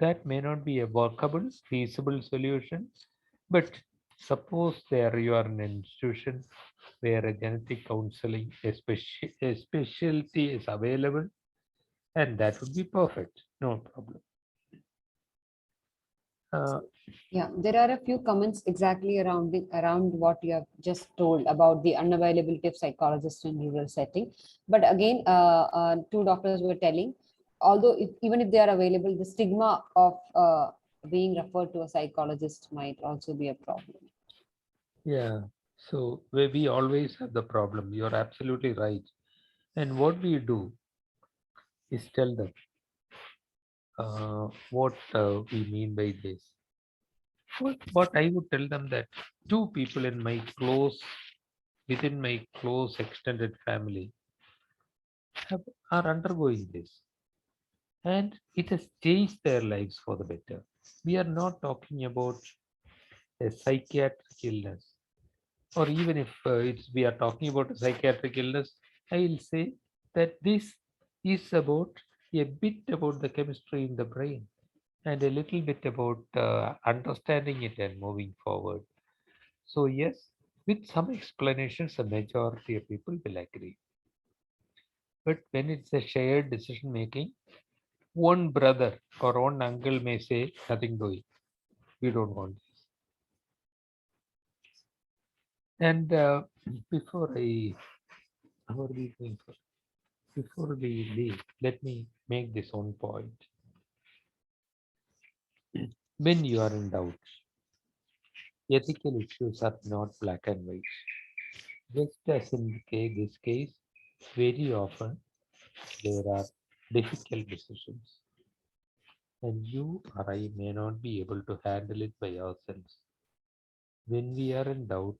that may not be a workable, feasible solution. But suppose there you are in an institution where a genetic counseling, a specialty is available, and that would be perfect, no problem. Yeah, there are a few comments exactly around what you have just told about the unavailability of psychologists in rural setting. But again, two doctors were telling, although even if they are available, the stigma of being referred to a psychologist might also be a problem. Yeah, so we always have the problem. You're absolutely right. And what we do is tell them what we mean by this. What I would tell them that two people within my close extended family are undergoing this, and it has changed their lives for the better. We are not talking about a psychiatric illness, or even if we are talking about a psychiatric illness, I will say that this is about a bit about the chemistry in the brain and a little bit about understanding it and moving forward. So yes, with some explanations, the majority of people will agree. But when it's a shared decision making, one brother or one uncle may say, nothing doing. We don't want this. And how are we going for? Before we leave, let me make this one point. When you are in doubt, ethical issues are not black and white. Just as in this case, very often there are difficult decisions, and you or I may not be able to handle it by ourselves. When we are in doubt,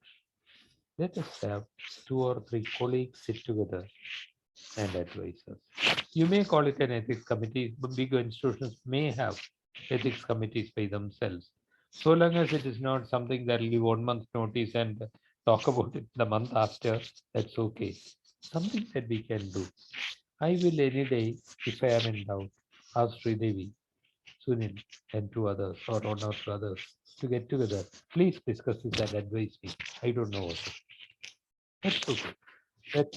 let us have two or three colleagues sit together and advise us. You may call it an ethics committee, but big institutions may have ethics committees by themselves. So long as it is not something that will give 1 month notice and talk about it the month after, that's okay. Something that we can do. I will any day, if I am in doubt, ask Sridevi, Sunil, and two others, or one or two others, to get together. Please discuss this and advise me. I don't know what. That's okay. That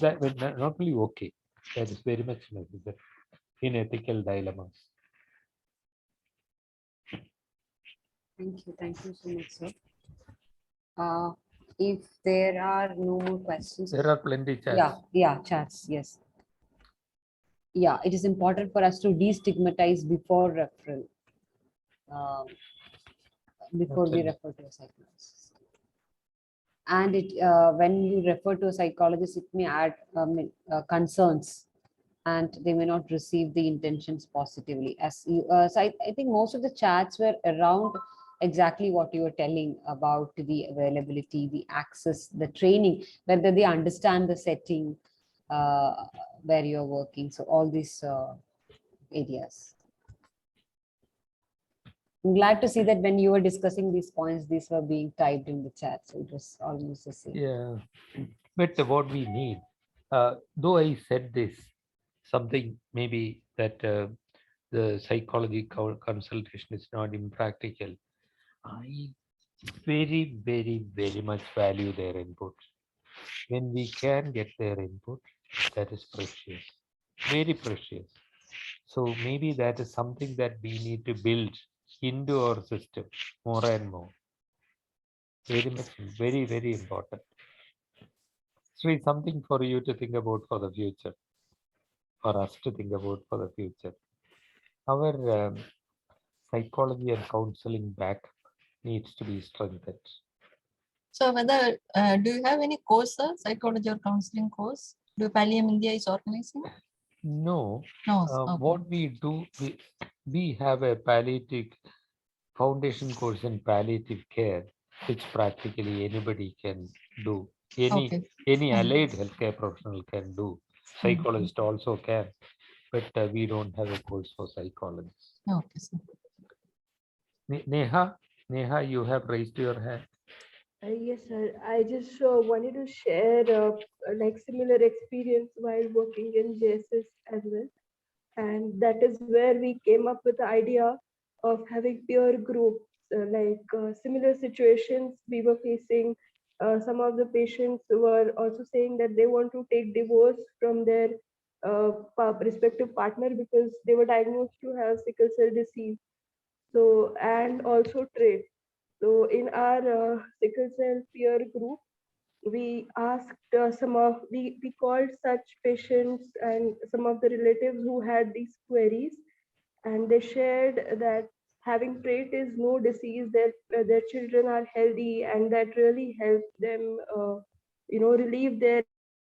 not only okay. That is very much necessary in ethical dilemmas. Thank you so much, sir. If there are no more questions, There are plenty chats. Chats, yes. Yeah, it is important for us to destigmatize before referral, before we Absolutely. refer to a psychologist. And when you refer to a psychologist, it may add concerns, and they may not receive the intentions positively. So I think most of the chats were around exactly what you were telling about the availability, the access, the training, whether they understand the setting where you're working. So all these areas. I'm glad to see that when you were discussing these points, these were being typed in the chat. So it was almost the same. Yeah. But what we need, though I said this, something maybe that the psychology consultation is not impractical. I very, very, very much value their input. When we can get their input, that is precious, very precious. So maybe that is something that we need to build into our system more and more. Very much, very, very important. So it's something for you to think about for the future, for us to think about for the future. Our psychology and counseling back needs to be strengthened. So whether, do you have any course, sir, psychology or counseling course? Do Pallium India is organizing? No, No. Okay. what we do, we have a palliative foundation course in palliative care, which practically anybody can do. Any allied healthcare professional can do. Psychologist also can, but we don't have a course for psychologists. Okay, sir. Neha, you have raised your hand. Yes, sir. I just wanted to share like similar experience while working in JSS as well. And that is where we came up with the idea of having peer groups similar situations we were facing. Some of the patients were also saying that they want to take divorce from their respective partner because they were diagnosed to have sickle cell disease. So, and also trade. So in our sickle cell peer group, we asked we called such patients and some of the relatives who had these queries, and they shared that having trait is no disease, that their children are healthy, and that really helped them relieve their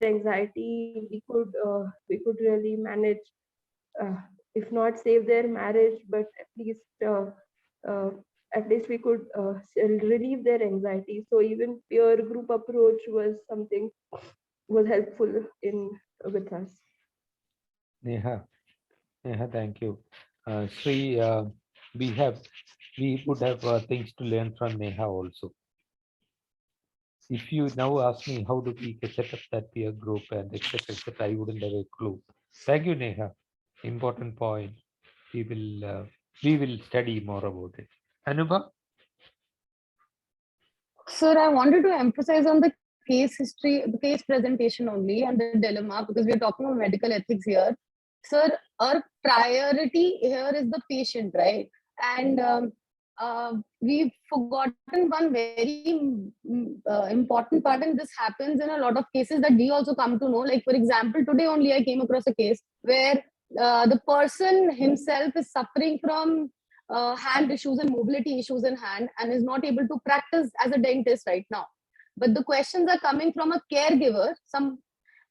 anxiety. We could really manage, uh, if not save their marriage, but uh, at least we could relieve their anxiety. So even peer group approach was something was helpful in with us. Neha, thank you. Sri, we would have things to learn from Neha also. If you now ask me how do we set up that peer group and etc., I wouldn't have a clue. Thank you, Neha. Important point. We will study more about it. Anubha? Sir, I wanted to emphasize on the case history, the case presentation only, and the dilemma, because we are talking about medical ethics here. Sir, our priority here is the patient, right? And we've forgotten one very important part, and this happens in a lot of cases that we also come to know. Like, for example, today only I came across a case where the person himself is suffering from hand issues and mobility issues in hand and is not able to practice as a dentist right now. But the questions are coming from a caregiver,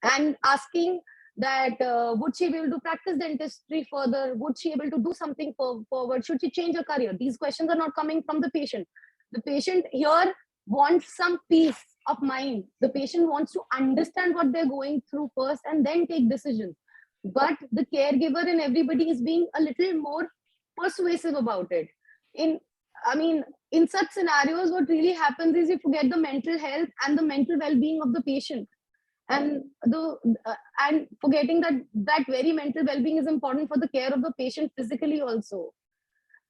and asking that would she be able to practice dentistry further? Would she be able to do something forward? Should she change her career? These questions are not coming from the patient. The patient here wants some peace of mind. The patient wants to understand what they're going through first and then take decisions. But the caregiver and everybody is being a little more persuasive about it. In such scenarios, what really happens is you forget the mental health and the mental well-being of the patient, and and forgetting that very mental well-being is important for the care of the patient physically also.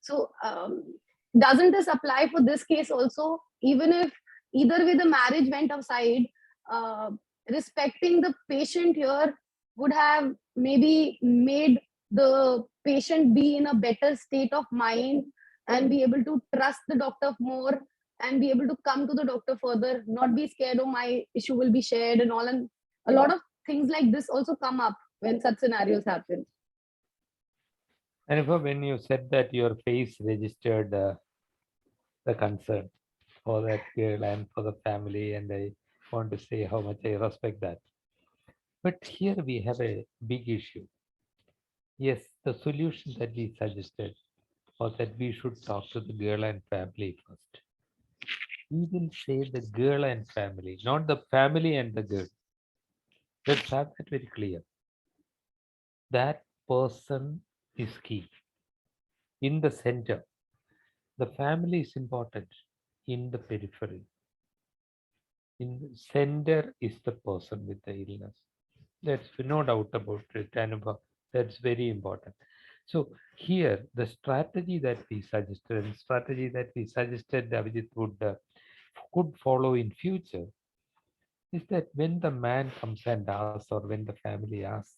So doesn't this apply for this case also? Even if either way the marriage went aside, uh, respecting the patient here would have maybe made the patient be in a better state of mind and be able to trust the doctor more and be able to come to the doctor further, not be scared, oh, my issue will be shared and all. And a lot of things like this also come up when such scenarios happen. Anubha, when you said that your face registered the concern for that girl and for the family, and I want to say how much I respect that. But here we have a big issue. Yes, the solution that we suggested was that we should talk to the girl and family first. We will say the girl and family, not the family and the girl. Let's have that very clear. That person is key. In the center, the family is important. In the periphery, in the center is the person with the illness. That's no doubt about it, Anubha. That's very important. So here, the strategy that we suggested, Abhijit could follow in future, is that when the man comes and asks, or when the family asks,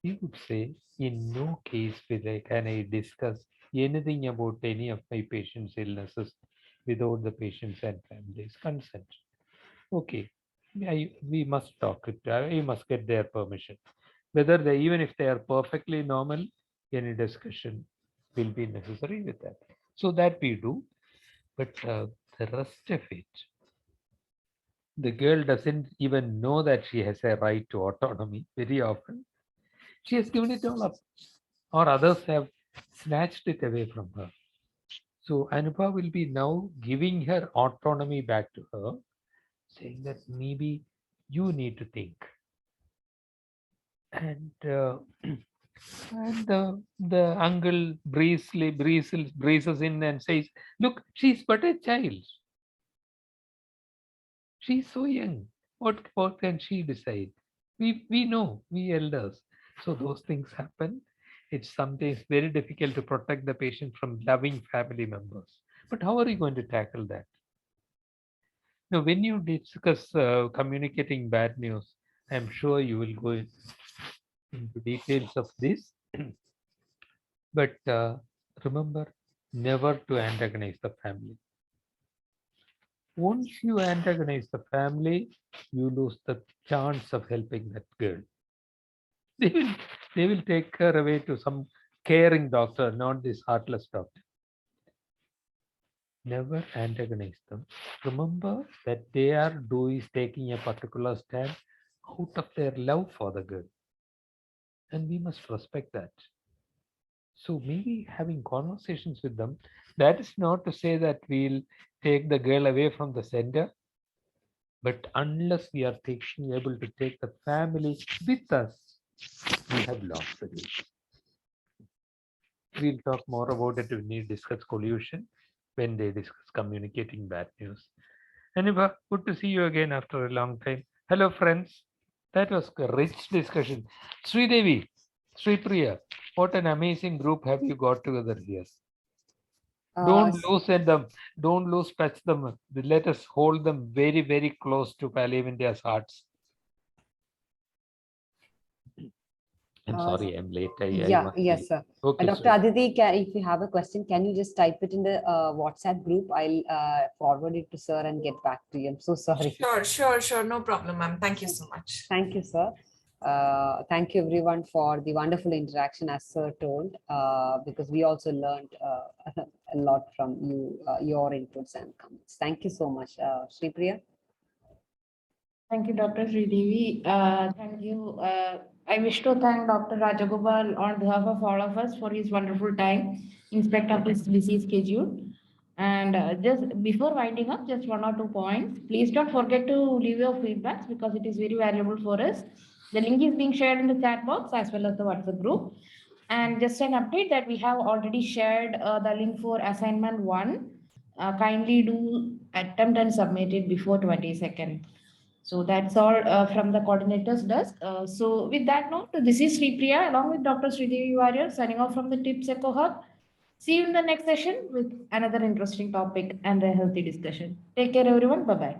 he would say, in no case can I discuss anything about any of my patient's illnesses without the patient's and family's consent. Okay, we must talk it. We must get their permission. Whether they, even if they are perfectly normal, any discussion will be necessary with that. So that we do, but the rest of it, the girl doesn't even know that she has a right to autonomy. Very often, she has given it all up, or others have snatched it away from her. So Anupa will be now giving her autonomy back to her, saying that maybe you need to think. And and the uncle breezes in and says, "Look, she's but a child. She's so young. What can she decide? We know, we elders." So those things happen, It's sometimes very difficult to protect the patient from loving family members. But how are you going to tackle that? Now, when you discuss communicating bad news, I'm sure you will go into details of this. But remember, never to antagonize the family. Once you antagonize the family, you lose the chance of helping that girl. They will, they will take her away to some caring doctor, not this heartless doctor. Never antagonize them. Remember that they are taking a particular stand out of their love for the girl, and we must respect that. So maybe having conversations with them, that is not to say that we'll take the girl away from the center, but unless we are able to take the family with us, we have lost the game. We'll talk more about it when we discuss collusion, when they discuss communicating bad news. Aniba, good to see you again after a long time. Hello, friends. That was a rich discussion. Sridevi, Sripriya, what an amazing group have you got together here. Don't loosen them. Don't lose touch them. Let us hold them very, very close to Pallium India's hearts. I'm sorry, I'm late. Yes, sir. Okay, Dr. Aditi, if you have a question, can you just type it in the WhatsApp group? I'll forward it to sir and get back to you. I'm so sorry. Sure. No problem, ma'am. Thank you so much. Thank you, sir. Thank you, everyone, for the wonderful interaction, as sir told, because we also learned a lot from you, your inputs and comments. Thank you so much, Sripriya. Thank you, Dr. Sridevi. Thank you. I wish to thank Dr. Rajagopal on behalf of all of us for his wonderful time in spite of his busy schedule. And just before winding up, just 1 or 2 points. Please don't forget to leave your feedbacks because it is very valuable for us. The link is being shared in the chat box as well as the WhatsApp group. And just an update that we have already shared the link for assignment 1. Kindly do attempt and submit it before 22nd. So that's all from the coordinators desk. So with that note, this is Sripriya along with Dr. Sridevi Warrior signing off from the Tips Echo Hub. See you in the next session with another interesting topic and a healthy discussion. Take care, everyone. Bye-bye.